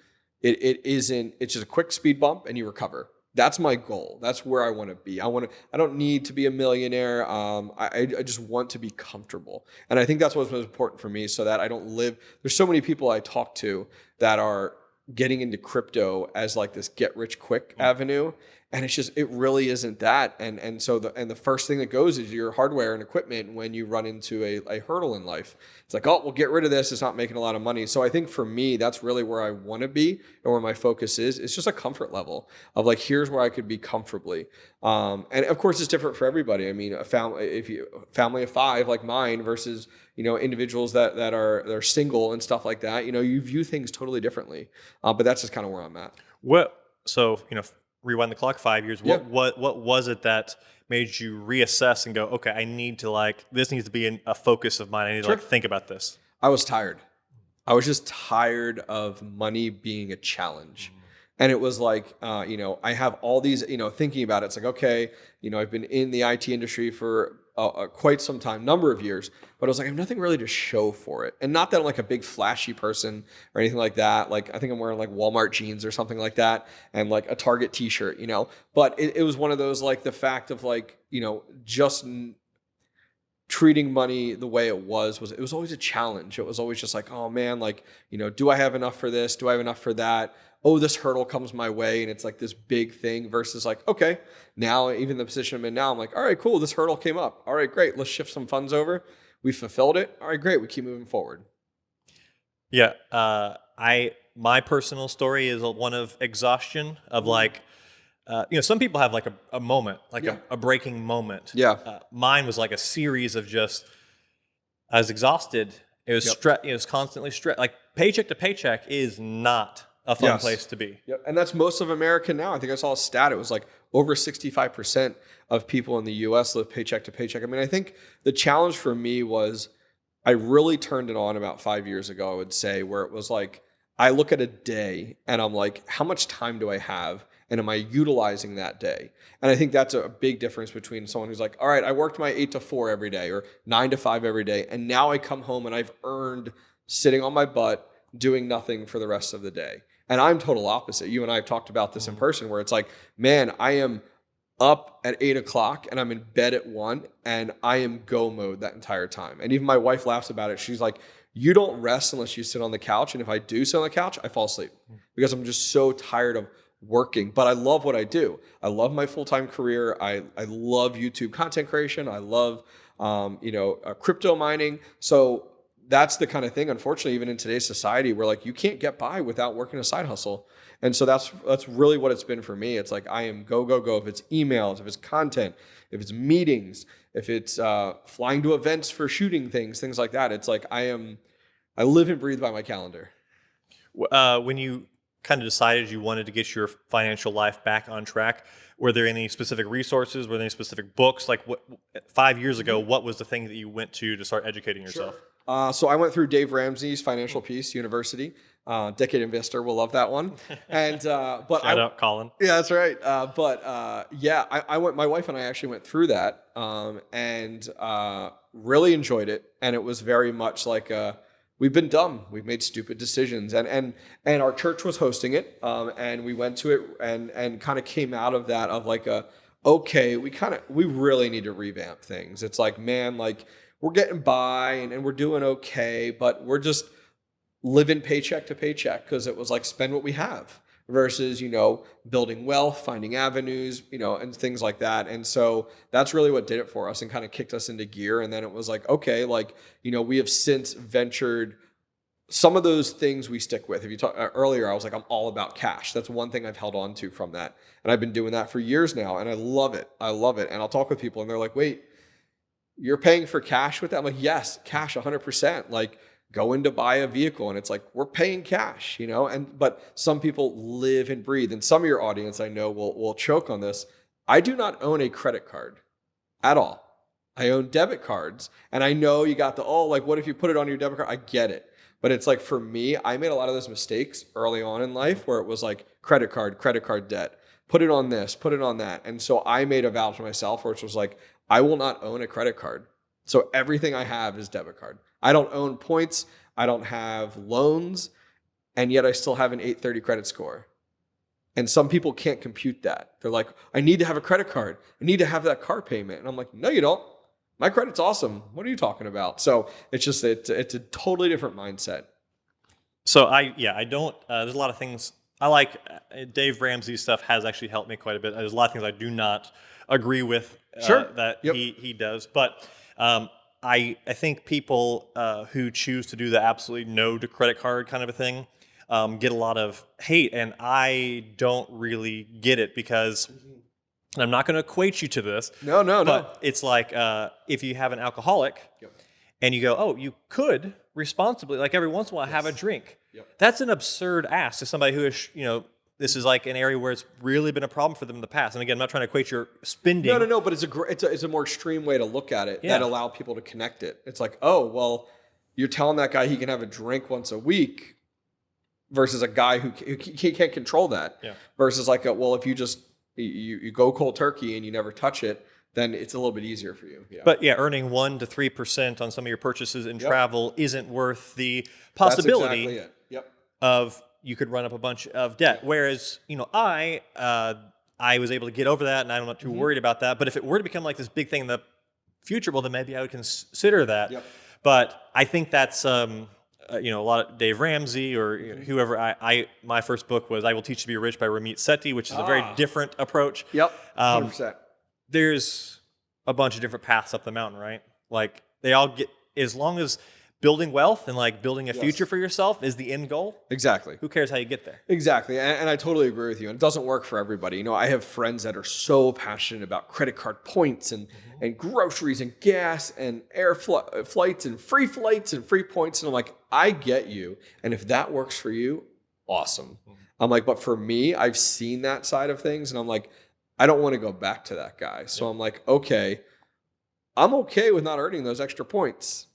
it's just a quick speed bump and you recover. That's my goal. That's where I want to be. I don't need to be a millionaire. I just want to be comfortable. And I think that's what's most important for me, so that I don't live. There's so many people I talk to that are getting into crypto as like this get rich quick avenue. And it's just, it really isn't that. And so the first thing that goes is your hardware and equipment when you run into a hurdle in life. It's like, oh, we'll get rid of this. It's not making a lot of money. So I think for me, that's really where I want to be and where my focus is. It's just a comfort level of like, here's where I could be comfortably. And of course, it's different for everybody. I mean, a family of 5 like mine versus, individuals that are single and stuff like that, you view things totally differently. But that's just kind of where I'm at. So, rewind the clock 5 years. Yeah. What was it that made you reassess and go, okay, I need to this needs to be a focus of mine. I need to think about this. I was tired. I was just tired of money being a challenge. And it was like, I have all these, thinking about it. It's like, okay, I've been in the IT industry for quite some time, number of years, but I was like, I have nothing really to show for it. And not that I'm like a big flashy person or anything like that. Like, I think I'm wearing like Walmart jeans or something like that and like a Target t-shirt, but it was one of those, like the fact of like, just treating money the way it was always a challenge. It was always just like, oh man, like, do I have enough for this? Do I have enough for that? Oh, this hurdle comes my way and it's like this big thing versus like, okay, now even the position I'm in now, I'm like, all right, cool. This hurdle came up. All right, great. Let's shift some funds over. We fulfilled it. All right, great. We keep moving forward. Yeah. My personal story is one of exhaustion of like, some people have like a moment, like a breaking moment. Yeah. Mine was like a series of just, I was exhausted. It was it was constantly stressed. Like paycheck to paycheck is not a fun place to be. Yep. And that's most of America now. I think I saw a stat. It was like over 65% of people in the US live paycheck to paycheck. I mean, I think the challenge for me was I really turned it on about 5 years ago, I would say, where it was like, I look at a day and I'm like, how much time do I have? And am I utilizing that day? And I think that's a big difference between someone who's like, all right, I worked my 8 to 4 every day or 9 to 5 every day. And now I come home and I've earned sitting on my butt, doing nothing for the rest of the day. And I'm total opposite. You and I have talked about this in person where it's like, man, I am up at 8 o'clock and I'm in bed at 1 and I am go mode that entire time. And even my wife laughs about it. She's like, you don't rest unless you sit on the couch. And if I do sit on the couch, I fall asleep because I'm just so tired of working. But I love what I do. I love my full-time career. I love YouTube content creation. I love, crypto mining. So that's the kind of thing, unfortunately, even in today's society where like you can't get by without working a side hustle. And so that's really what it's been for me. It's like I am go, go, go. If it's emails, if it's content, if it's meetings, if it's flying to events for shooting things like that. It's like I live and breathe by my calendar. When you kind of decided you wanted to get your financial life back on track, were there any specific resources? Were there any specific books? Like 5 years ago, what was the thing that you went to start educating yourself? Sure. So I went through Dave Ramsey's Financial Peace University. Decade Investor will love that one. And but shout out Colin. Yeah, that's right. I went. My wife and I actually went through that and really enjoyed it. And it was very much like we've been dumb. We've made stupid decisions. And our church was hosting it. And we went to it and kind of came out of that of like okay, we really need to revamp things. It's like, man, like we're getting by and we're doing okay, but we're just living paycheck to paycheck because it was like spend what we have versus, building wealth, finding avenues, and things like that. And so that's really what did it for us and kind of kicked us into gear. And then it was like, okay, like, we have since ventured some of those things we stick with. If you talk earlier, I was like, I'm all about cash. That's one thing I've held on to from that. And I've been doing that for years now. And I love it. And I'll talk with people and they're like, wait, you're paying for cash with that? I'm like, yes, cash 100%. Like going to buy a vehicle and it's like, we're paying cash, but some people live and breathe. And some of your audience I know will choke on this. I do not own a credit card at all. I own debit cards. And I know you got what if you put it on your debit card? I get it. But it's like, for me, I made a lot of those mistakes early on in life where it was like credit card debt, put it on this, put it on that. And so I made a vow to myself, which was like, I will not own a credit card. So everything I have is debit card. I don't own points. I don't have loans. And yet I still have an 830 credit score. And some people can't compute that. They're like, I need to have a credit card. I need to have that car payment. And I'm like, no, you don't. My credit's awesome. What are you talking about? So it's just, it's a totally different mindset. So I don't, there's a lot of things I like Dave Ramsey's stuff has actually helped me quite a bit. There's a lot of things I do not agree with that Yep. he does, but I think people who choose to do the absolutely no to credit card kind of a thing get a lot of hate, and I don't really get it because. And I'm not going to equate you to this. No. But it's like if you have an alcoholic Yep. and you go, oh, you could responsibly, like every once in a while, have a drink. Yep. That's an absurd ask to somebody who is, this is like an area where it's really been a problem for them in the past. And again, I'm not trying to equate your spending. No. But it's a more extreme way to look at it Yeah. that allow people to connect it. It's like, oh, well, you're telling that guy he can have a drink once a week versus a guy who he can't control that. Yeah. Versus like, well, if you just you go cold turkey and you never touch it, then it's a little bit easier for you. Yeah. But yeah, earning 1 to 3% on some of your purchases in Yep. travel isn't worth the That's possibility exactly it. Yep. of you could run up a bunch of debt. Whereas, I was able to get over that and I'm not too worried about that. But if it were to become like this big thing in the future, well, then maybe I would consider that. Yep. But I think that's, a lot of Dave Ramsey or whoever. My first book was I Will Teach You to Be Rich by Ramit Sethi, which is a very different approach. Yep. 100%. There's a bunch of different paths up the mountain, right? Like they all get, as long as building wealth and like building a future for yourself is the end goal. Exactly. Who cares how you get there? Exactly. And I totally agree with you. And it doesn't work for everybody. I have friends that are so passionate about credit card points and groceries and gas and flights and free points. And I'm like, I get you. And if that works for you, awesome. I'm like, but for me, I've seen that side of things. And I'm like, I don't want to go back to that guy. So I'm like, okay, I'm okay with not earning those extra points.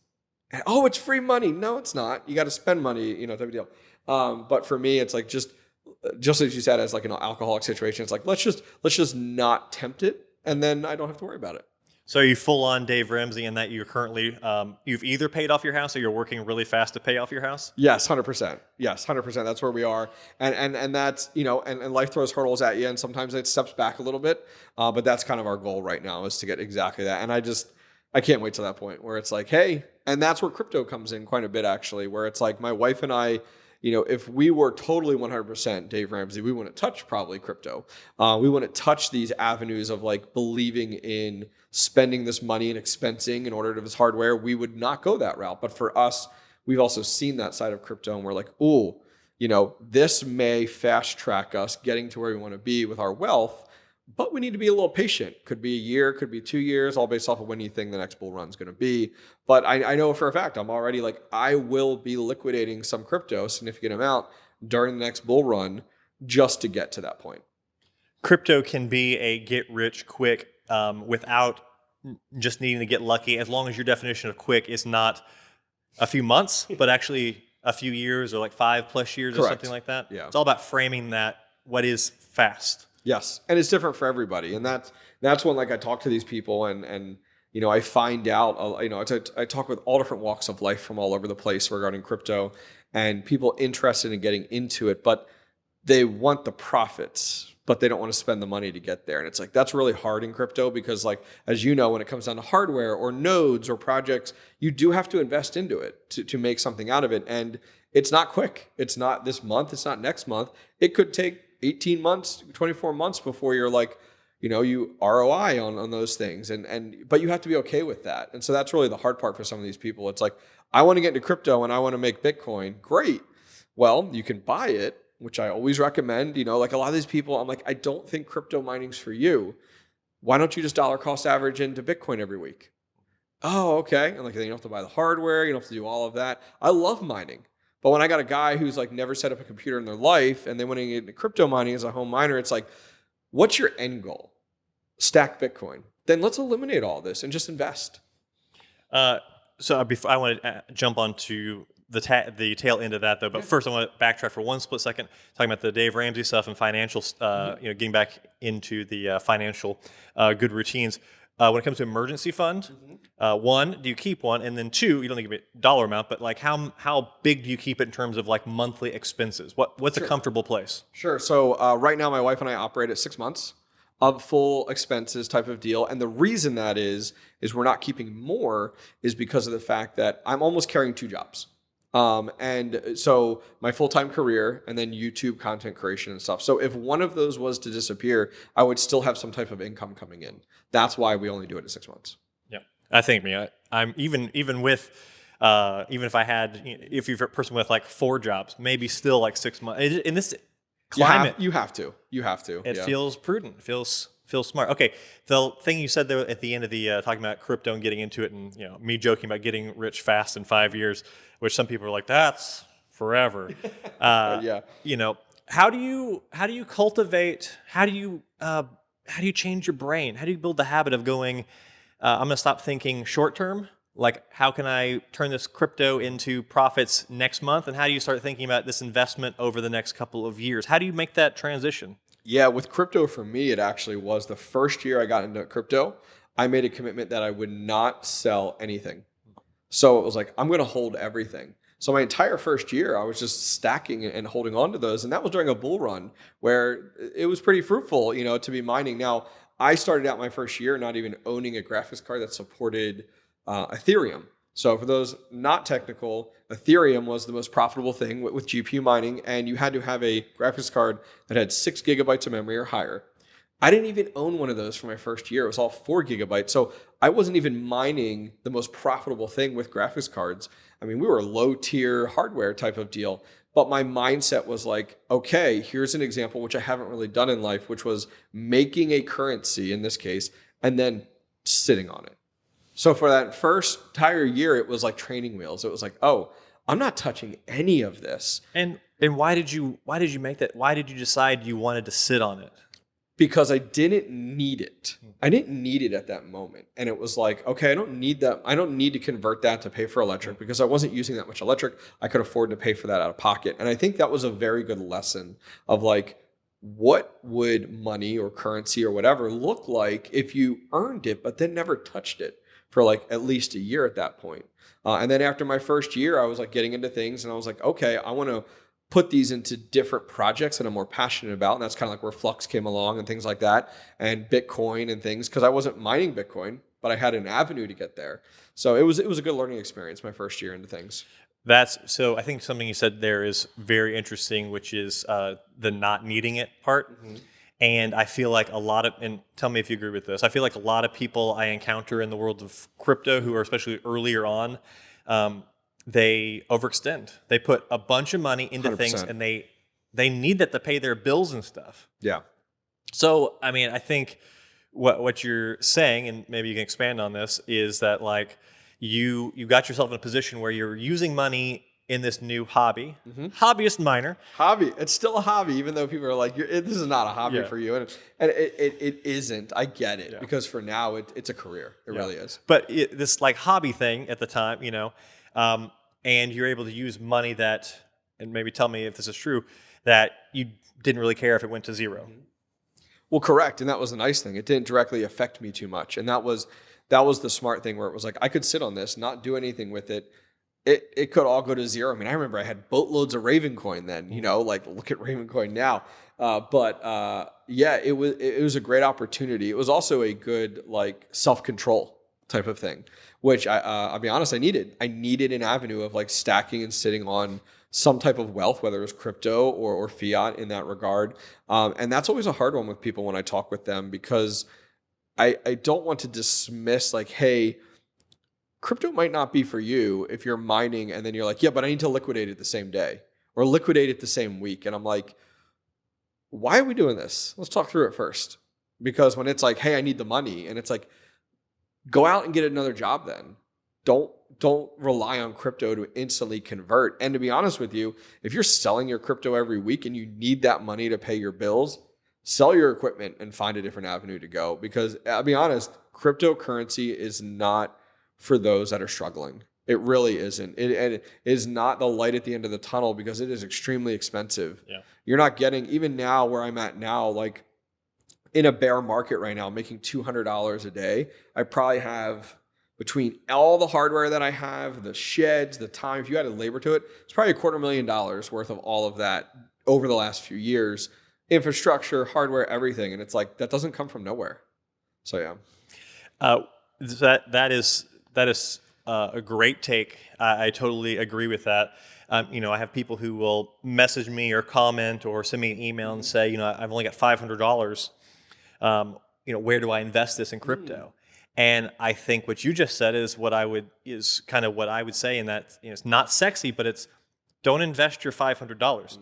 And, oh, it's free money. No, it's not. You got to spend money, type of deal. But for me, it's like just as you said, as like an alcoholic situation, it's like let's just not tempt it, and then I don't have to worry about it. So are you full on Dave Ramsey in that you're currently you've either paid off your house or you're working really fast to pay off your house? Yes, 100%. Yes, 100%. That's where we are, and that's and life throws hurdles at you, and sometimes it steps back a little bit. But that's kind of our goal right now is to get exactly that. And I can't wait to that point where it's like, hey, and that's where crypto comes in quite a bit actually, where it's like my wife and I. If we were totally 100% Dave Ramsey, we wouldn't touch probably crypto. We wouldn't touch these avenues of like believing in spending this money and expensing in order to this hardware. We would not go that route. But for us, we've also seen that side of crypto and we're like, oh, this may fast track us getting to where we want to be with our wealth, but we need to be a little patient. Could be a year, could be 2 years, all based off of when you think the next bull run is going to be. But I know for a fact, I'm already like, I will be liquidating some crypto, significant amount, during the next bull run just to get to that point. Crypto can be a get rich quick without just needing to get lucky, as long as your definition of quick is not a few months, but actually a few years or like 5+ years or something like that. Yeah. It's all about framing that what is fast. Yes, and it's different for everybody, and that's when like I talk to these people and I find out I talk with all different walks of life from all over the place regarding crypto, and people interested in getting into it, but they want the profits, but they don't want to spend the money to get there, and it's like that's really hard in crypto because like as you know, when it comes down to hardware or nodes or projects, you do have to invest into it to make something out of it, and it's not quick. It's not this month. It's not next month. It could take 18 months, 24 months before you're like, you ROI on those things. But you have to be okay with that. And so that's really the hard part for some of these people. It's like, I want to get into crypto and I want to make Bitcoin. Great. Well, you can buy it, which I always recommend. Like a lot of these people, I'm like, I don't think crypto mining's for you. Why don't you just dollar cost average into Bitcoin every week? Oh, okay. And like, then you don't have to buy the hardware. You don't have to do all of that. I love mining. But when I got a guy who's like never set up a computer in their life and they want to get into crypto mining as a home miner, it's like, what's your end goal? Stack Bitcoin. Then let's eliminate all this and just invest. So before I want to jump onto the tail end of that though, but first I want to backtrack for one split second, talking about the Dave Ramsey stuff and financial, getting back into the financial good routines. When it comes to emergency fund, one, do you keep one? And then two, you don't think of it dollar amount, but like how big do you keep it in terms of like monthly expenses? What's a comfortable place? Sure. So right now my wife and I operate at 6 months of full expenses type of deal. And the reason that is we're not keeping more is because of the fact that I'm almost carrying 2 jobs. And so my full-time career and then YouTube content creation and stuff. So if one of those was to disappear, I would still have some type of income coming in. That's why we only do it in 6 months. Yeah, I think I'm even with even if I had if you're a person with like 4 jobs, maybe still like 6 months in this climate. You have to. It feels prudent. Feels smart. Okay, the thing you said there at the end of the talking about crypto and getting into it, and me joking about getting rich fast in 5 years, which some people are like, that's forever. Yeah. How do you cultivate? How do you change your brain? How do you build the habit of going? I'm going to stop thinking short term. Like, how can I turn this crypto into profits next month? And how do you start thinking about this investment over the next couple of years? How do you make that transition? Yeah, with crypto for me, it actually was the first year I got into crypto. I made a commitment that I would not sell anything. So it was like, I'm going to hold everything. So my entire first year, I was just stacking and holding on to those. And that was during a bull run where it was pretty fruitful, to be mining. Now, I started out my first year not even owning a graphics card that supported Ethereum. So for those not technical, Ethereum was the most profitable thing with GPU mining, and you had to have a graphics card that had 6 gigabytes of memory or higher. I didn't even own one of those for my first year. It was all 4 gigabytes. So I wasn't even mining the most profitable thing with graphics cards. I mean, we were a low tier hardware type of deal, but my mindset was like, okay, here's an example, which I haven't really done in life, which was making a currency in this case, and then sitting on it. So for that first entire year, it was like training wheels. It was like, oh, I'm not touching any of this. And why did you make that? Why did you decide you wanted to sit on it? Because I didn't need it. I didn't need it at that moment. And it was like, okay, I don't need that. I don't need to convert that to pay for electric because I wasn't using that much electric. I could afford to pay for that out of pocket. And I think that was a very good lesson of like, what would money or currency or whatever look like if you earned it, but then never touched it for like at least a year at that point. And then after my first year, I was like getting into things and I was like, okay, I want to put these into different projects that I'm more passionate about. And that's kind of like where Flux came along and things like that, and Bitcoin and things, because I wasn't mining Bitcoin, but I had an avenue to get there. So it was a good learning experience my first year into things. So I think something you said there is very interesting, which is the not needing it part. Mm-hmm. And I feel like and tell me if you agree with this, I feel like a lot of people I encounter in the world of crypto who are especially earlier on, they overextend. They put a bunch of money into 100%. Things and they need that to pay their bills and stuff. Yeah. So, I mean, I think what you're saying, and maybe you can expand on this, is that like you got yourself in a position where you're using money in this new hobby, hobbyist miner. Hobby. It's still a hobby, even though people are like, this is not a hobby for you. And it isn't. I get it. Because for now, it's a career. It really is. But this like hobby thing at the time, and you're able to use money that, and maybe tell me if this is true, that you didn't really care if it went to zero. Well, correct. And that was the nice thing. It didn't directly affect me too much. And that was the smart thing where it was like, I could sit on this, not do anything with it. It could all go to zero. I mean, I remember I had boatloads of Raven coin then, like look at Raven coin now. Yeah, it was a great opportunity. It was also a good like self-control type of thing, which I'll be honest, I needed. I needed an avenue of like stacking and sitting on some type of wealth, whether it was crypto or fiat in that regard. And that's always a hard one with people when I talk with them, because I don't want to dismiss like, hey, crypto might not be for you if you're mining and then you're like, yeah, but I need to liquidate it the same day or liquidate it the same week. And I'm like, why are we doing this? Let's talk through it first. Because when it's like, hey, I need the money, and it's like, go out and get another job then. Don't rely on crypto to instantly convert. And to be honest with you, if you're selling your crypto every week and you need that money to pay your bills, sell your equipment and find a different avenue to go. Because I'll be honest, cryptocurrency is not for those that are struggling. It really isn't. It is not the light at the end of the tunnel, because it is extremely expensive. Yeah. You're not getting, even now where I'm at now, like in a bear market right now, making $200 a day, I probably have, between all the hardware that I have, the sheds, the time, if you added labor to it, it's probably $250,000 worth of all of that over the last few years. Infrastructure, hardware, everything. And it's like, that doesn't come from nowhere. So yeah. That is a great take. I totally agree with that. I have people who will message me or comment or send me an email and say, I've only got $500. Where do I invest this in crypto? And I think what you just said is kind of what I would say in that, it's not sexy, but it's don't invest your $500.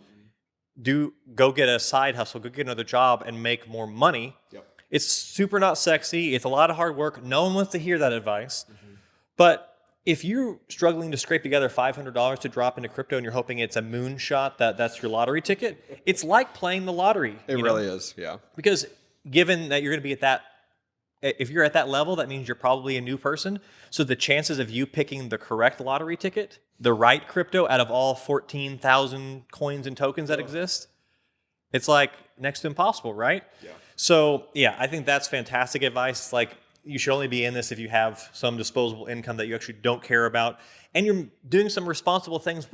Go get a side hustle, go get another job and make more money. Yep. It's super not sexy. It's a lot of hard work. No one wants to hear that advice. But if you're struggling to scrape together $500 to drop into crypto and you're hoping it's a moonshot, that's your lottery ticket, it's like playing the lottery. It really is, yeah. Because given that you're going to be if you're at that level, that means you're probably a new person. So the chances of you picking the correct lottery ticket, the right crypto out of all 14,000 coins and tokens that exist, it's like next to impossible, right? Yeah. So yeah, I think that's fantastic advice. It's like you should only be in this if you have some disposable income that you actually don't care about. And you're doing some responsible things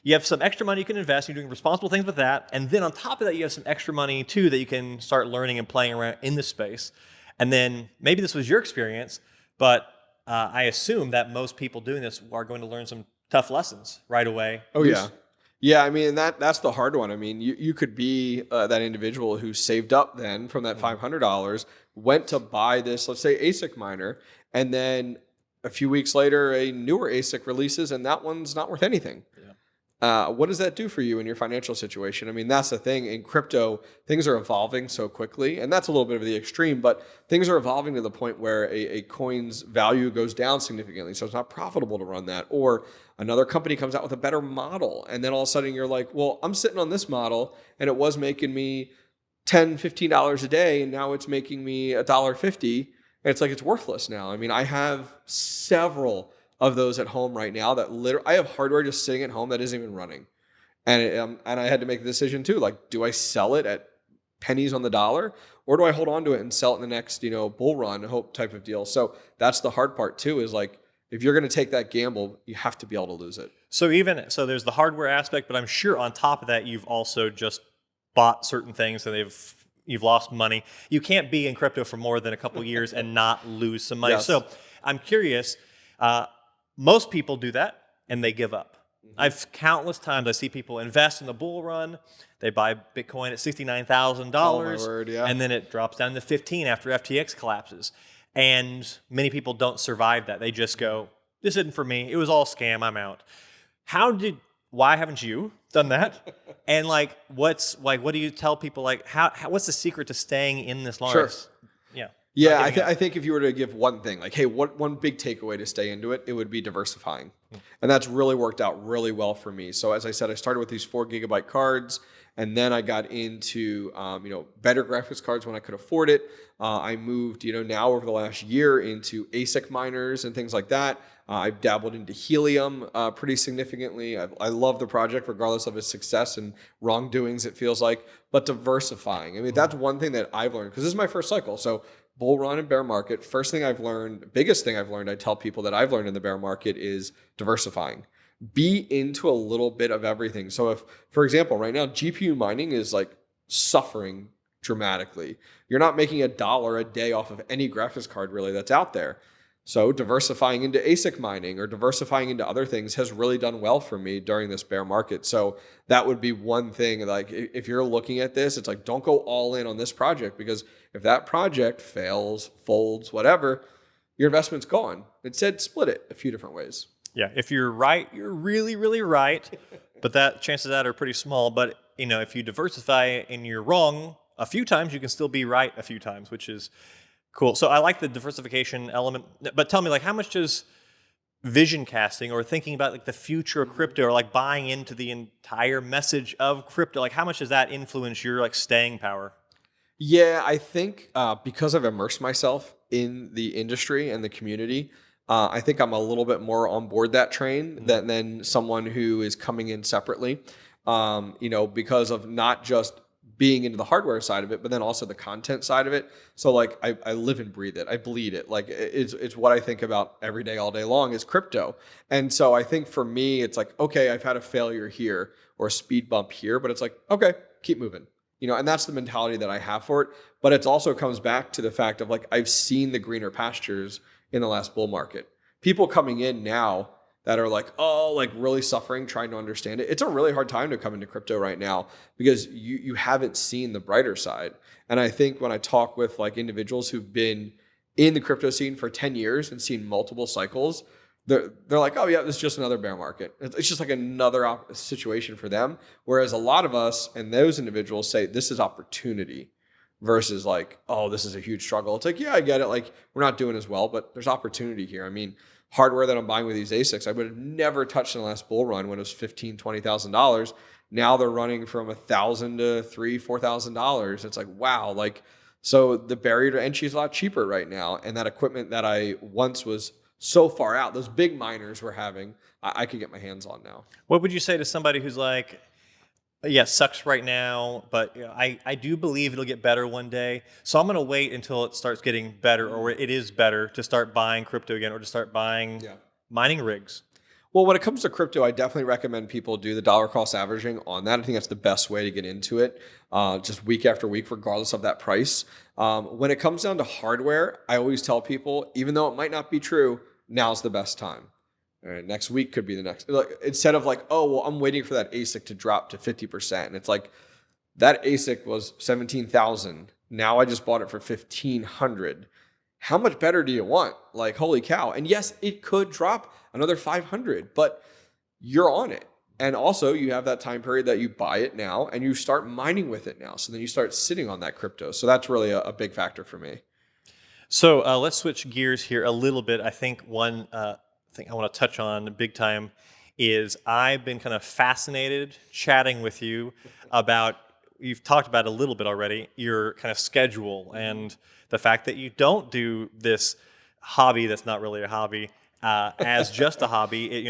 you have some extra money you can invest, you're doing responsible things with that. And then on top of that, you have some extra money too that you can start learning and playing around in this space. And then maybe this was your experience, but I assume that most people doing this are going to learn some tough lessons right away. Oh, yeah. Yeah, I mean, that's the hard one. I mean, you could be that individual who saved up then from that $500, went to buy this, let's say, ASIC miner, and then a few weeks later, a newer ASIC releases, and that one's not worth anything. What does that do for you in your financial situation? I mean, that's the thing. In crypto, things are evolving so quickly, and that's a little bit of the extreme, but things are evolving to the point where a coin's value goes down significantly, so it's not profitable to run that. Or another company comes out with a better model, and then all of a sudden you're like, well, I'm sitting on this model, and it was making me $10, $15 a day, and now it's making me $1.50, and it's like it's worthless now. I mean, I have several of those at home right now that I have hardware just sitting at home that isn't even running. And I had to make the decision too, like, do I sell it at pennies on the dollar, or do I hold on to it and sell it in the next, bull run hope type of deal? So that's the hard part too, is like, if you're going to take that gamble, you have to be able to lose it. So there's the hardware aspect, but I'm sure on top of that, you've also just bought certain things and you've lost money. You can't be in crypto for more than a couple of years and not lose some money. Yes. So I'm curious, most people do that and they give up. I've countless times I see people invest in the bull run. They buy Bitcoin at $69,000, oh, my word, yeah. And then it drops down to 15 after FTX collapses. And many people don't survive that. They just go, "This isn't for me. It was all scam. I'm out." Why haven't you done that? And what do you tell people? What's the secret to staying in this long? Sure. Yeah. Yeah, I think if you were to give one thing, like, hey, one big takeaway to stay into it, it would be diversifying. And that's really worked out really well for me. So as I said, I started with these 4 gigabyte cards, and then I got into, better graphics cards when I could afford it. I moved, now over the last year into ASIC miners and things like that. I've dabbled into Helium pretty significantly. I love the project regardless of its success and wrongdoings, it feels like. But diversifying, I mean, that's one thing that I've learned, because this is my first cycle. So bull run and bear market, biggest thing I've learned, I tell people that I've learned in the bear market is diversifying. Be into a little bit of everything. So if, for example, right now, GPU mining is like suffering dramatically. You're not making $1 a day off of any graphics card really that's out there. So diversifying into ASIC mining or diversifying into other things has really done well for me during this bear market. So that would be one thing. Like, if you're looking at this, it's like, don't go all in on this project, because if that project fails, folds, whatever, your investment's gone. Instead, split it a few different ways. Yeah, if you're right, you're really, really right. But chances of that are pretty small. But if you diversify and you're wrong a few times, you can still be right a few times, which is cool. So I like the diversification element. But tell me, how much does vision casting or thinking about the future of crypto, or buying into the entire message of crypto, how much does that influence your staying power? Yeah, I think because I've immersed myself in the industry and the community, I think I'm a little bit more on board that train than someone who is coming in separately, because of not just being into the hardware side of it, but then also the content side of it. So I live and breathe it. I bleed it. It's what I think about every day, all day long is crypto. And so I think for me, it's like, okay, I've had a failure here or a speed bump here, but it's like, okay, keep moving. And that's the mentality that I have for it. But it also comes back to the fact of I've seen the greener pastures in the last bull market. people coming in now that are like, oh, like really suffering, trying to understand it. It's a really hard time to come into crypto right now because you haven't seen the brighter side. And I think when I talk with like individuals who've been in the crypto scene for 10 years and seen multiple cycles, they're like, oh yeah, this is just another bear market. It's just like another situation for them. Whereas a lot of us and those individuals say this is opportunity versus like, oh, this is a huge struggle. It's like, yeah, I get it. Like we're not doing as well, but there's opportunity here. I mean, hardware that I'm buying with these ASICs, I would have never touched in the last bull run when it was $15,000, $20,000. Now they're running from $1,000 to $3,000, $4,000. It's like, wow. Like, so the barrier to entry is a lot cheaper right now. And that equipment that I once was so far out, those big miners were having, I could get my hands on now. What would you say to somebody who's like, yeah, sucks right now, but you know, I do believe it'll get better one day. So I'm going to wait until it starts getting better, or it is better, to start buying crypto again, or to start buying mining rigs. Well, when it comes to crypto, I definitely recommend people do the dollar cost averaging on that. I think that's the best way to get into it, just week after week, regardless of that price. When it comes down to hardware, I always tell people, even though it might not be true, now's the best time. All right, next week could be the next. Like, instead of like, oh, well, I'm waiting for that ASIC to drop to 50%. And it's like, that ASIC was 17,000. Now I just bought it for 1,500. How much better do you want? Like, holy cow. And yes, it could drop another 500, but you're on it. And also you have that time period that you buy it now and you start mining with it now. So then you start sitting on that crypto. So that's really a big factor for me. So let's switch gears here a little bit. I think one thing I want to touch on big time is I've been kind of fascinated chatting with you about, you've talked about a little bit already, your kind of schedule and the fact that you don't do this hobby that's not really a hobby as just a hobby.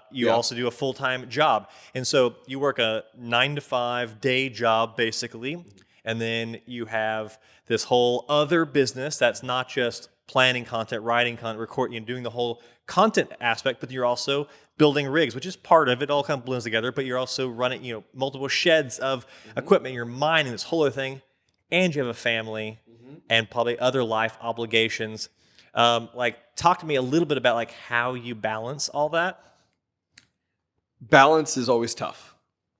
You also do a full-time job. And so you work a 9-to-5 day job basically, and then you have this whole other business that's not just planning content, writing content, recording, and doing the whole content aspect, but you're also building rigs, which is part of it. All kind of blends together, but you're also running, multiple sheds of equipment. You're mining this whole other thing, and you have a family and probably other life obligations. Talk to me a little bit about like how you balance all that. Balance is always tough.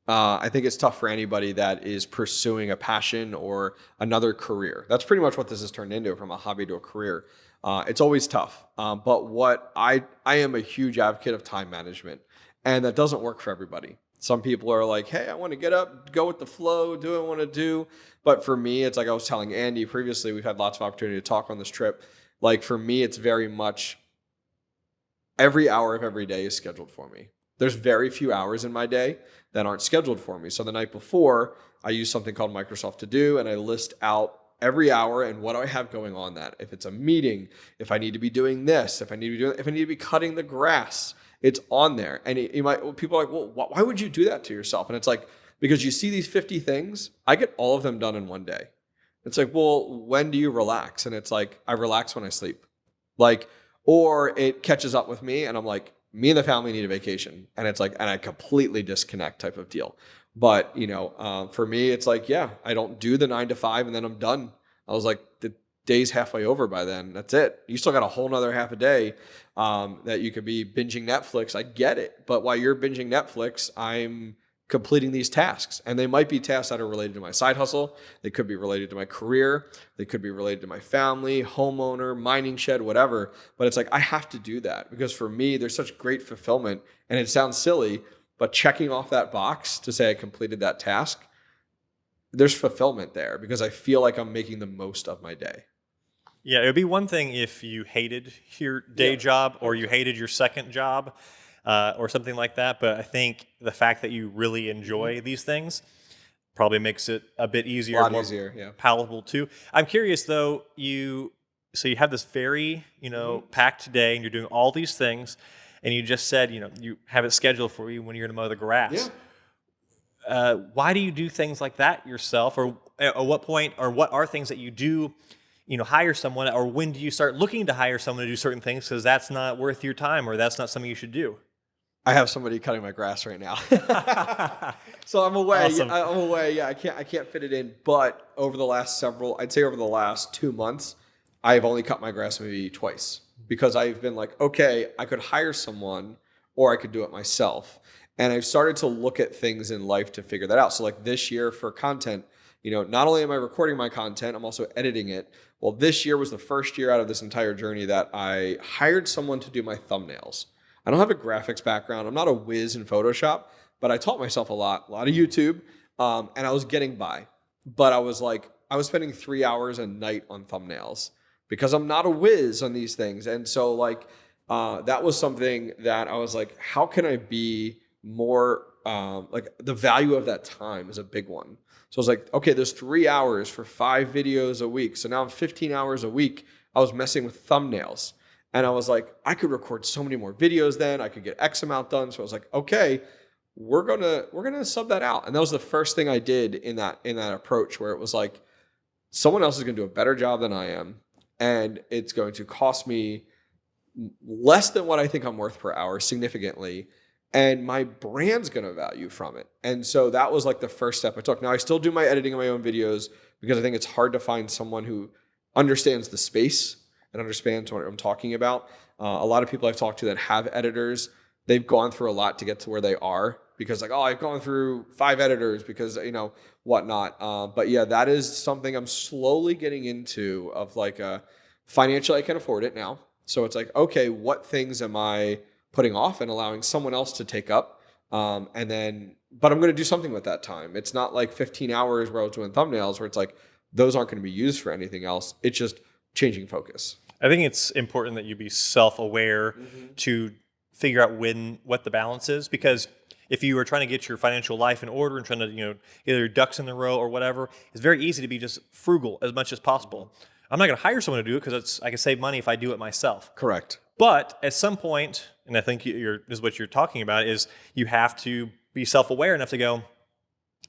I think it's tough for anybody that is pursuing a passion or another career. That's pretty much what this has turned into, from a hobby to a career. It's always tough. But what I am a huge advocate of time management, and that doesn't work for everybody. Some people are like, hey, I want to get up, go with the flow, do what I want to do. But for me, it's like I was telling Andy previously, we've had lots of opportunity to talk on this trip. Like for me, it's very much every hour of every day is scheduled for me. There's very few hours in my day that aren't scheduled for me. So the night before, I use something called Microsoft To Do, and I list out every hour and what do I have going on that. If it's a meeting, if I need to be doing this, if I need to be cutting the grass, it's on there. And people are like, well, why would you do that to yourself? And it's like, because you see these 50 things, I get all of them done in one day. It's like, well, when do you relax? And it's like, I relax when I sleep. Or it catches up with me and I'm like, me and the family need a vacation. And it's like, and I completely disconnect type of deal. But, for me, it's like, yeah, I don't do the 9 to 5 and then I'm done. I was like, the day's halfway over by then. That's it. You still got a whole nother half a day that you could be binging Netflix. I get it. But while you're binging Netflix, I'm completing these tasks. And they might be tasks that are related to my side hustle. They could be related to my career. They could be related to my family, homeowner, mining shed, whatever. But it's like, I have to do that because for me, there's such great fulfillment. And it sounds silly, but checking off that box to say I completed that task, there's fulfillment there because I feel like I'm making the most of my day. Yeah, it would be one thing if you hated your day job or you hated your second job. Or something like that. But I think the fact that you really enjoy these things probably makes it a bit easier, more palatable too. I'm curious though, so you have this very, packed day and you're doing all these things and you just said, you have it scheduled for you when you're going to mow the grass. Yeah. Why do you do things like that yourself? Or at what point, or what are things that you do, hire someone, or when do you start looking to hire someone to do certain things because that's not worth your time or that's not something you should do? I have somebody cutting my grass right now. So I'm away. Awesome. I'm away. Yeah, I can't fit it in. But over the last 2 months, I've only cut my grass maybe twice. because I've been like, okay, I could hire someone or I could do it myself. And I've started to look at things in life to figure that out. So like this year for content, not only am I recording my content, I'm also editing it. Well, this year was the first year out of this entire journey that I hired someone to do my thumbnails. I don't have a graphics background. I'm not a whiz in Photoshop, but I taught myself a lot of YouTube, and I was getting by. But I was spending 3 hours a night on thumbnails because I'm not a whiz on these things. And so that was something that I was like, how can I be more, the value of that time is a big one. So I was like, okay, there's 3 hours for 5 videos a week. So now I'm 15 hours a week. I was messing with thumbnails. And I was like, I could record so many more videos then. I could get X amount done. So I was like, okay, we're gonna sub that out. And that was the first thing I did in that approach, where it was like, someone else is gonna do a better job than I am. And it's going to cost me less than what I think I'm worth per hour, significantly. And my brand's going to value from it. And so that was like the first step I took. Now I still do my editing of my own videos because I think it's hard to find someone who understands the space and understands what I'm talking about. A lot of people I've talked to that have editors, they've gone through a lot to get to where they are because I've gone through 5 editors because, whatnot. But yeah, that is something I'm slowly getting into of financially I can afford it now. So it's like, okay, what things am I putting off and allowing someone else to take up? But I'm going to do something with that time. It's not like 15 hours where I was doing thumbnails where it's like, those aren't going to be used for anything else. It's just changing focus. I think it's important that you be self-aware to figure out what the balance is, because if you are trying to get your financial life in order and trying to, get your ducks in the row or whatever, it's very easy to be just frugal as much as possible. I'm not going to hire someone to do it because I can save money if I do it myself. Correct. But at some point, and I think this is what you're talking about, is you have to be self-aware enough to go,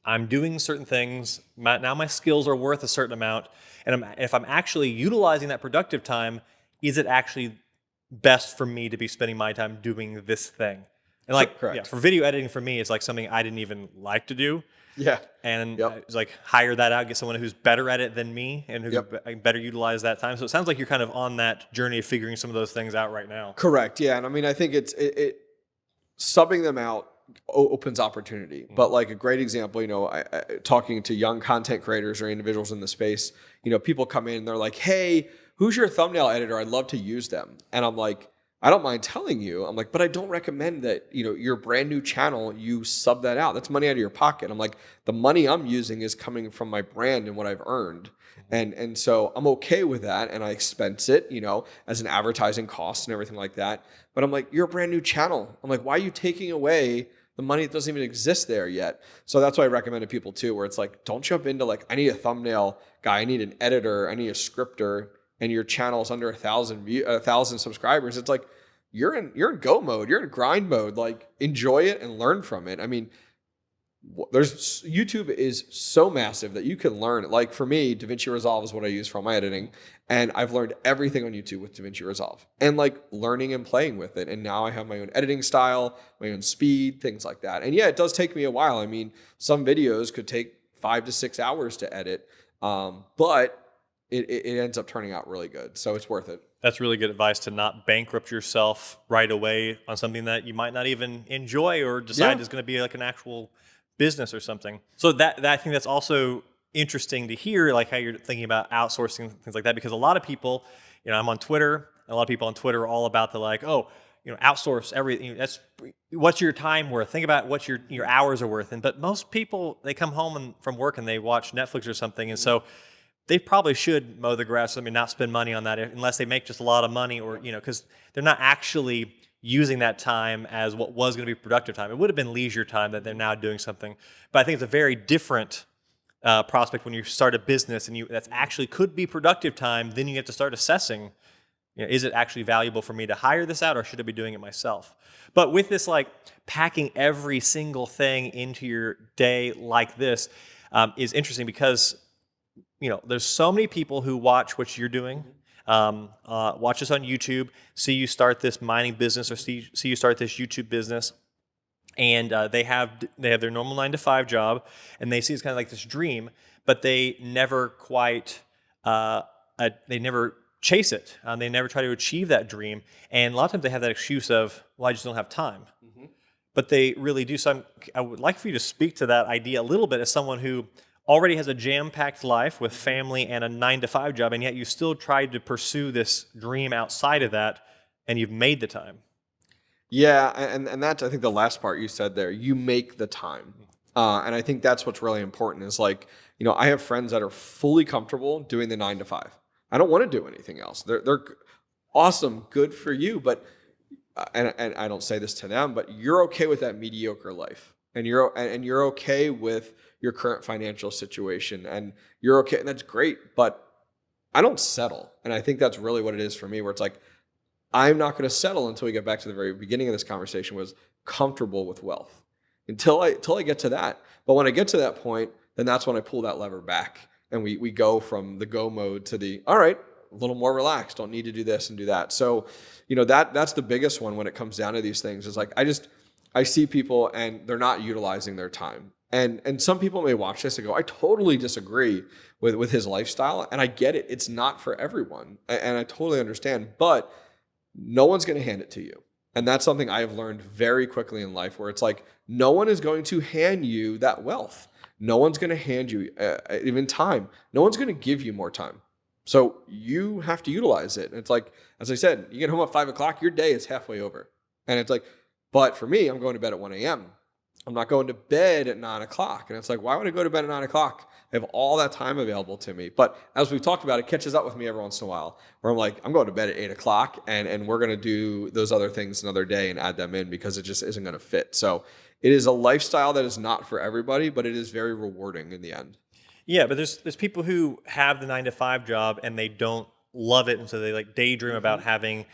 I'm doing certain things. Now my skills are worth a certain amount. And if I'm actually utilizing that productive time, is it actually best for me to be spending my time doing this thing? And Correct. For video editing, for me, it's like something I didn't even like to do. Yeah. And it's like hire that out, get someone who's better at it than me and who can better utilize that time. So it sounds like you're kind of on that journey of figuring some of those things out right now. Correct. Yeah. And I mean, I think it subbing them out opens opportunity. But like a great example, talking to young content creators or individuals in the space, people come in and they're like, hey, who's your thumbnail editor? I'd love to use them. And I'm like, I don't mind telling you. I'm like, but I don't recommend that, your brand new channel, you sub that out. That's money out of your pocket. I'm like, the money I'm using is coming from my brand and what I've earned. And so I'm okay with that. And I expense it, as an advertising cost and everything like that. But I'm like, you're a brand new channel. I'm like, why are you taking away the money that doesn't even exist there yet? So that's why I recommend to people too, where it's like, don't jump into I need a thumbnail guy. I need an editor. I need a scripter. And your channel is under 1,000 subscribers. It's like, you're in go mode. You're in grind mode. Enjoy it and learn from it. I mean, YouTube is so massive that you can learn. Like for me, DaVinci Resolve is what I use for my editing. And I've learned everything on YouTube with DaVinci Resolve and learning and playing with it. And now I have my own editing style, my own speed, things like that. And yeah, it does take me a while. I mean, some videos could take 5 to 6 hours to edit. But it ends up turning out really good. So it's worth it. That's really good advice, to not bankrupt yourself right away on something that you might not even enjoy or decide is going to be like an actual business or something. So that I think that's also interesting to hear, how you're thinking about outsourcing, things like that, because a lot of people, I'm on Twitter, and a lot of people on Twitter are all about the outsource everything. That's what's your time worth. Think about what your hours are worth. But most people, they come home from work and they watch Netflix or something, and so they probably should mow the grass. Not spend money on that unless they make just a lot of money, or because they're not actually using that time as what was going to be productive time. It would have been leisure time that they're now doing something. But I think it's a very different prospect when you start a business and that's actually could be productive time. Then you have to start assessing, is it actually valuable for me to hire this out, or should I be doing it myself? But with this, packing every single thing into your day like this is interesting because there's so many people who watch what you're doing, watch us on YouTube, see you start this mining business or see you start this YouTube business, and they have their normal 9-to-5 job, and they see it's kind of like this dream, but they never quite, they never chase it. They never try to achieve that dream. And a lot of times they have that excuse of, well, I just don't have time. But they really do. So I would like for you to speak to that idea a little bit as someone who already has a jam-packed life with family and a 9-to-5 job, and yet you still tried to pursue this dream outside of that, and you've made the time. Yeah, and that's, I think, the last part you said there. You make the time. And I think that's what's really important is like, I have friends that are fully comfortable doing the 9-to-5. I don't want to do anything else. They're awesome, good for you, but and I don't say this to them, but you're okay with that mediocre life, and you're okay with your current financial situation, and you're okay, and that's great. But I don't settle, and I think that's really what it is for me, where it's like I'm not going to settle until we get back to the very beginning of this conversation, was comfortable with wealth until I get to that. But when I get to that point, then that's when I pull that lever back, and we go from the go mode to the all right, a little more relaxed. Don't need to do this and do that. So, that's the biggest one when it comes down to these things is like, I see people and they're not utilizing their time. And some people may watch this and go, I totally disagree with his lifestyle. And I get it. It's not for everyone. And I totally understand, but no one's going to hand it to you. And that's something I have learned very quickly in life, where it's like, no one is going to hand you that wealth. No one's going to hand you even time. No one's going to give you more time. So you have to utilize it. And it's like, as I said, you get home at 5:00, your day is halfway over. And it's like, but for me, I'm going to bed at 1 a.m. I'm not going to bed at 9:00. And it's like, why would I go to bed at 9:00? I have all that time available to me. But as we've talked about, it catches up with me every once in a while, where I'm like, I'm going to bed at 8:00, and we're going to do those other things another day and add them in, because it just isn't going to fit. So it is a lifestyle that is not for everybody, but it is very rewarding in the end. Yeah, but there's people who have the 9-to-5 job and they don't love it, and so they like daydream about having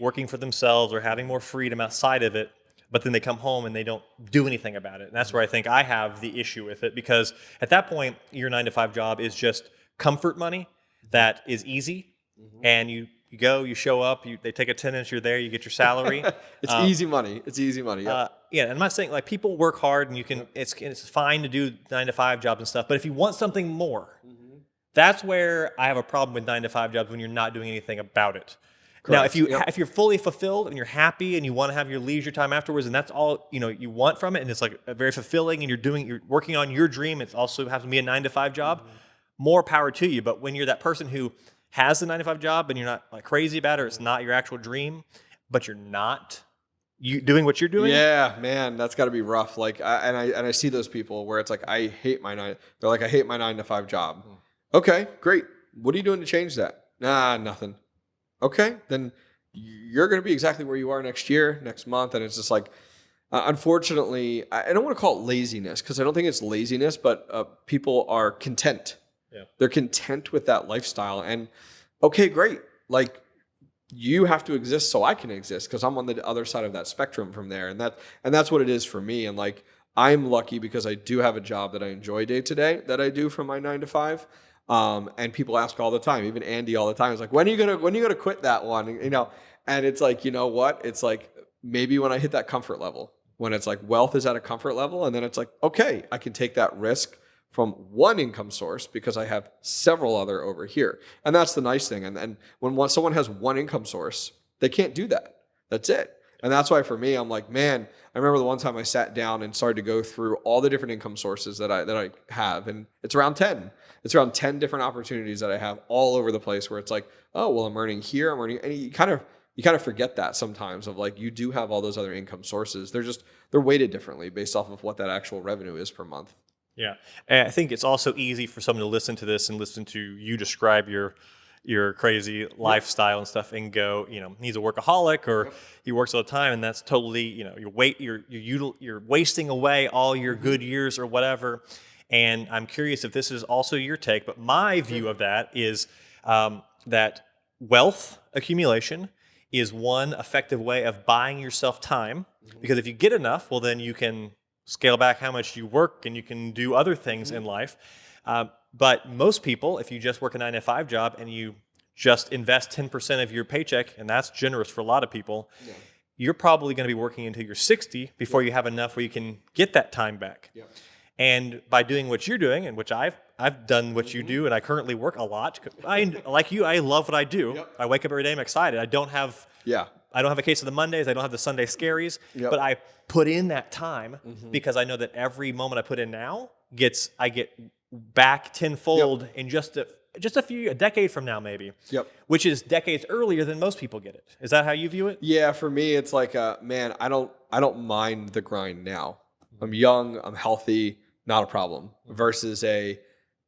working for themselves or having more freedom outside of it. But then they come home and they don't do anything about it. And that's where I think I have the issue with it, because at that point, your 9-to-5 job is just comfort money that is easy, and you go, you show up, they take attendance, you're there, you get your salary. It's easy money. It's easy money. Yep. And I'm not saying like people work hard and you can. It's fine to do 9-to-5 jobs and stuff. But if you want something more, that's where I have a problem with 9-to-5 jobs, when you're not doing anything about it. Correct. Now, if you're fully fulfilled and you're happy and you want to have your leisure time afterwards, and that's all you want from it, and it's like very fulfilling, and you're working on your dream, it also has to be a 9-to-5 job. More power to you. But when you're that person who has the 9-to-5 job and you're not like crazy about it, or it's not your actual dream, but you're not doing what you're doing. Yeah, man, that's got to be rough. Like, I see those people where it's like, I hate my 9-to-5 job. Okay, great. What are you doing to change that? Nah, nothing. Okay, then you're going to be exactly where you are next year, next month. And it's just like, unfortunately, I don't want to call it laziness, because I don't think it's laziness, but people are content. Yeah. They're content with that lifestyle. And okay, great. Like, you have to exist so I can exist, because I'm on the other side of that spectrum from there. And that's what it is for me. And like, I'm lucky because I do have a job that I enjoy day to day, that I do from my 9-to-5. And people ask all the time, even Andy all the time, is like, when are you gonna quit that one? And it's like, you know what? It's like, maybe when I hit that comfort level, when it's like wealth is at a comfort level, and then it's like, okay, I can take that risk from one income source because I have several other over here. And that's the nice thing. And when someone has one income source, they can't do that. That's it. And that's why for me, I'm like, man, I remember the one time I sat down and started to go through all the different income sources that I have. And it's around 10. It's around 10 different opportunities that I have all over the place, where it's like, oh, well, I'm earning here. And you kind of forget that sometimes, of like, you do have all those other income sources. They're weighted differently based off of what that actual revenue is per month. Yeah. And I think it's also easy for someone to listen to this and listen to you describe your crazy lifestyle and stuff, and go, he's a workaholic, or he works all the time, and that's totally, you're wasting away all your good years or whatever. And I'm curious if this is also your take, but my view of that is that wealth accumulation is one effective way of buying yourself time, because if you get enough, well, then you can scale back how much you work, and you can do other things in life. But most people, if you just work a 9-to-5 job and you just invest 10% of your paycheck, and that's generous for a lot of people, you're probably going to be working until you're 60 before you have enough where you can get that time back. And by doing what you're doing, and which I've done what you do, and I currently work a lot. Like you, I love what I do. Yep. I wake up every day, I'm excited. I don't have a case of the Mondays. I don't have the Sunday scaries. Yep. But I put in that time because I know that every moment I put in now I get back tenfold in just a decade from now, maybe. Yep. Which is decades earlier than most people get it. Is that how you view it? Yeah, for me, it's like, man, I don't mind the grind now. I'm young, I'm healthy, not a problem. Versus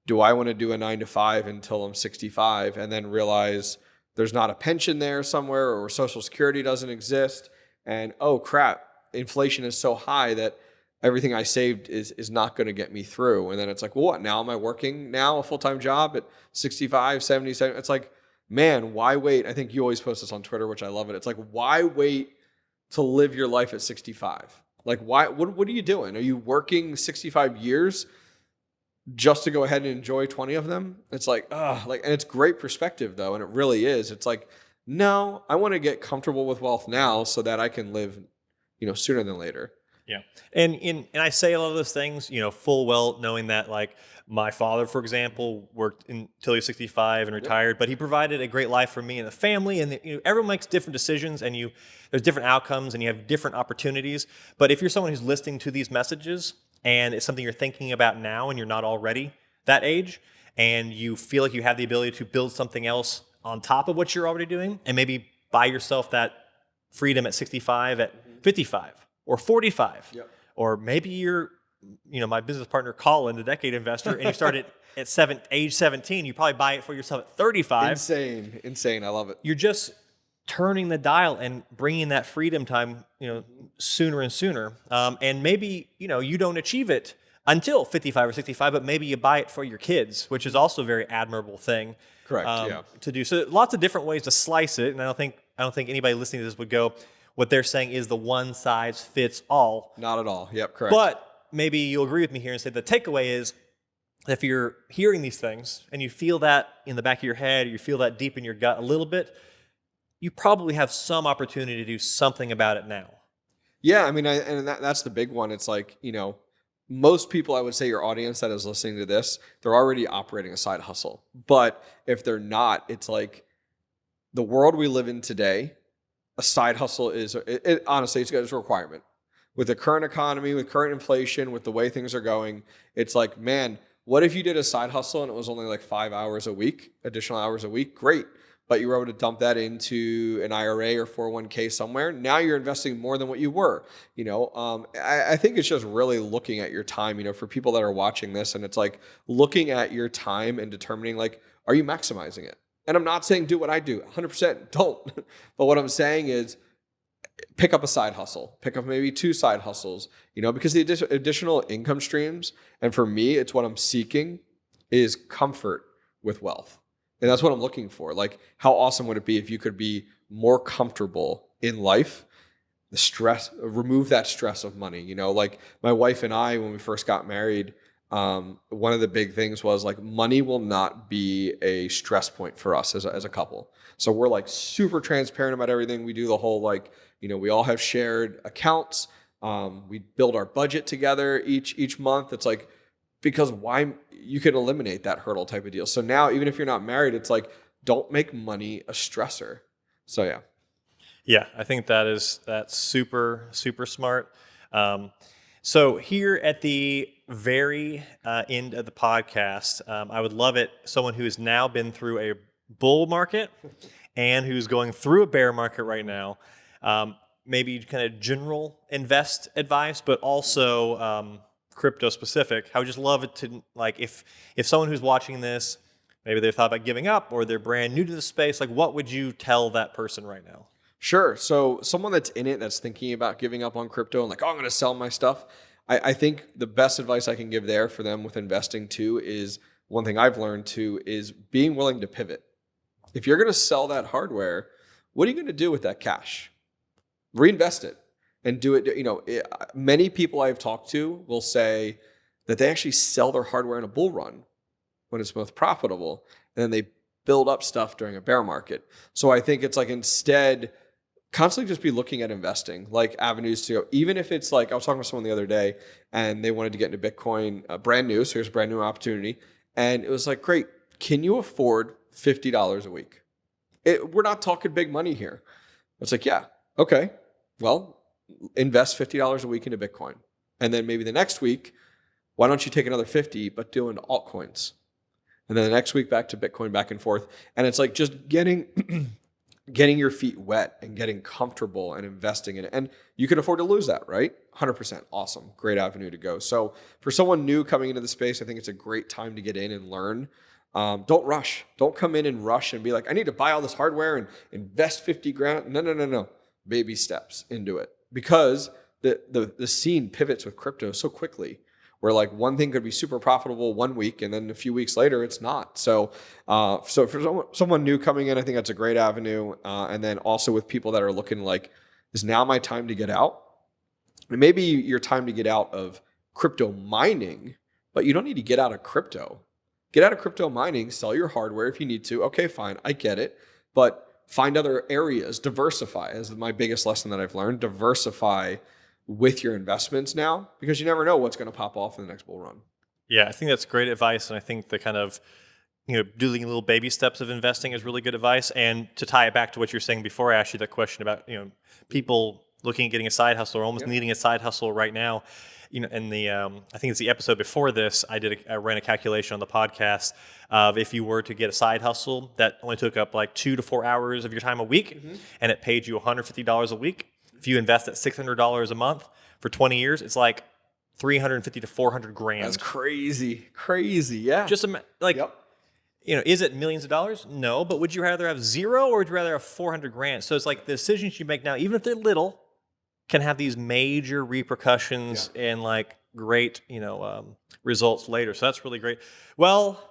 do I want to do a 9 to 5 until I'm 65 and then realize there's not a pension there somewhere or Social Security doesn't exist, and oh crap, inflation is so high that everything I saved is not going to get me through. And then it's like, well, what? Now am I working a full-time job at 65, 77? It's like, man, why wait? I think you always post this on Twitter, which I love it. It's like, why wait to live your life at 65? Like, why? What are you doing? Are you working 65 years just to go ahead and enjoy 20 of them? It's like, and it's great perspective though. And it really is. It's like, no, I want to get comfortable with wealth now so that I can live, sooner than later. Yeah. And I say a lot of those things, full well knowing that, like, my father, for example, worked until he was 65 and retired, but he provided a great life for me and the family. And everyone makes different decisions, and there's different outcomes, and you have different opportunities. But if you're someone who's listening to these messages and it's something you're thinking about now and you're not already that age, and you feel like you have the ability to build something else on top of what you're already doing, and maybe buy yourself that freedom at 65, at 55 or 45, or maybe you're my business partner, Colin, the decade investor, and you started at age 17, you probably buy it for yourself at 35. Insane. I love it. You're just turning the dial and bringing that freedom time, sooner and sooner. And maybe, you don't achieve it until 55 or 65, but maybe you buy it for your kids, which is also a very admirable thing. Correct. To do. So lots of different ways to slice it. And I don't think anybody listening to this would go, what they're saying is the one size fits all. Not at all. Yep. Correct. But maybe you'll agree with me here and say the takeaway is, if you're hearing these things and you feel that in the back of your head, or you feel that deep in your gut a little bit, you probably have some opportunity to do something about it now. Yeah, I mean, that's the big one. It's like, most people, I would say your audience that is listening to this, they're already operating a side hustle. But if they're not, it's like the world we live in today, a side hustle honestly, it's a requirement. With the current economy, with current inflation, with the way things are going, it's like, man, what if you did a side hustle and it was only like 5 hours a week, additional hours a week? Great. But you were able to dump that into an IRA or 401k somewhere. Now you're investing more than what you were. I think it's just really looking at your time, for people that are watching this, and it's like looking at your time and determining, like, are you maximizing it? And I'm not saying do what I do, 100% don't. But what I'm saying is, pick up a side hustle, pick up maybe 2 side hustles, because the additional income streams, and for me, it's what I'm seeking, is comfort with wealth. And that's what I'm looking for. Like, how awesome would it be if you could be more comfortable in life? The stress, remove that stress of money. Like my wife and I, when we first got married, one of the big things was like, money will not be a stress point for us as a couple. So we're like super transparent about everything. We do the whole, like, we all have shared accounts. We build our budget together each month. It's like, because why? You can eliminate that hurdle type of deal. So now, even if you're not married, it's like, don't make money a stressor. So yeah. Yeah, I think that's super, super smart. So here at the very end of the podcast, I would love it, someone who has now been through a bull market and who's going through a bear market right now, maybe kind of general invest advice, but also crypto specific. I would just love it to, like, if someone who's watching this, maybe they've thought about giving up or they're brand new to the space, like, what would you tell that person right now? Sure. So someone that's in it, that's thinking about giving up on crypto and like, oh, I'm going to sell my stuff. I think the best advice I can give there for them with investing too is, one thing I've learned too is being willing to pivot. If you're going to sell that hardware, what are you going to do with that cash? Reinvest it and do it. Many people I've talked to will say that they actually sell their hardware in a bull run when it's most profitable, and then they build up stuff during a bear market. So I think it's like, instead, constantly just be looking at investing, like avenues to go. Even if it's like, I was talking to someone the other day and they wanted to get into Bitcoin, brand new. So here's a brand new opportunity. And it was like, great. Can you afford $50 a week? We're not talking big money here. It's like, yeah, okay. Well, invest $50 a week into Bitcoin. And then maybe the next week, why don't you take another 50, but do into altcoins? And then the next week back to Bitcoin, back and forth. And it's like just getting your feet wet and getting comfortable and investing in it. And you can afford to lose that, right? 100%. Awesome. Great avenue to go. So for someone new coming into the space, I think it's a great time to get in and learn. Don't rush. Don't come in and rush and be like, I need to buy all this hardware and invest 50 grand. No. Baby steps into it, because the scene pivots with crypto so quickly, where like one thing could be super profitable one week and then a few weeks later it's not. So for someone new coming in, I think that's a great avenue. And then also with people that are looking like, is now my time to get out? And maybe your time to get out of crypto mining, but you don't need to get out of crypto. Get out of crypto mining, sell your hardware if you need to. Okay, fine, I get it. But find other areas, diversify is my biggest lesson that I've learned. Diversify with your investments now, because you never know what's going to pop off in the next bull run. Yeah, I think that's great advice. And I think the kind of, doing little baby steps of investing is really good advice. And to tie it back to what you're saying before, I asked you that question about, people looking at getting a side hustle or almost needing a side hustle right now. In the I think it's the episode before this, I ran a calculation on the podcast of if you were to get a side hustle that only took up like 2 to 4 hours of your time a week, and it paid you $150 a week. If you invest at $600 a month for 20 years, it's like 350 to 400 grand. That's crazy, yeah. Just is it millions of dollars? No, but would you rather have zero or would you rather have 400 grand? So it's like the decisions you make now, even if they're little, can have these major repercussions and like great, results later. So that's really great. Well,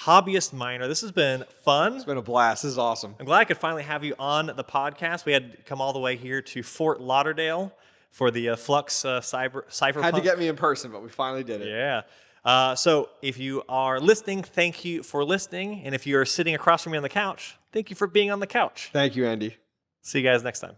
hobbyist miner, this has been fun. It's been a blast. This is awesome. I'm glad I could finally have you on the podcast. We had to come all the way here to Fort Lauderdale for the Flux Cypherpunk. Had to get me in person, but we finally did it. Yeah. So if you are listening, thank you for listening. And if you're sitting across from me on the couch, thank you for being on the couch. Thank you, Andy. See you guys next time.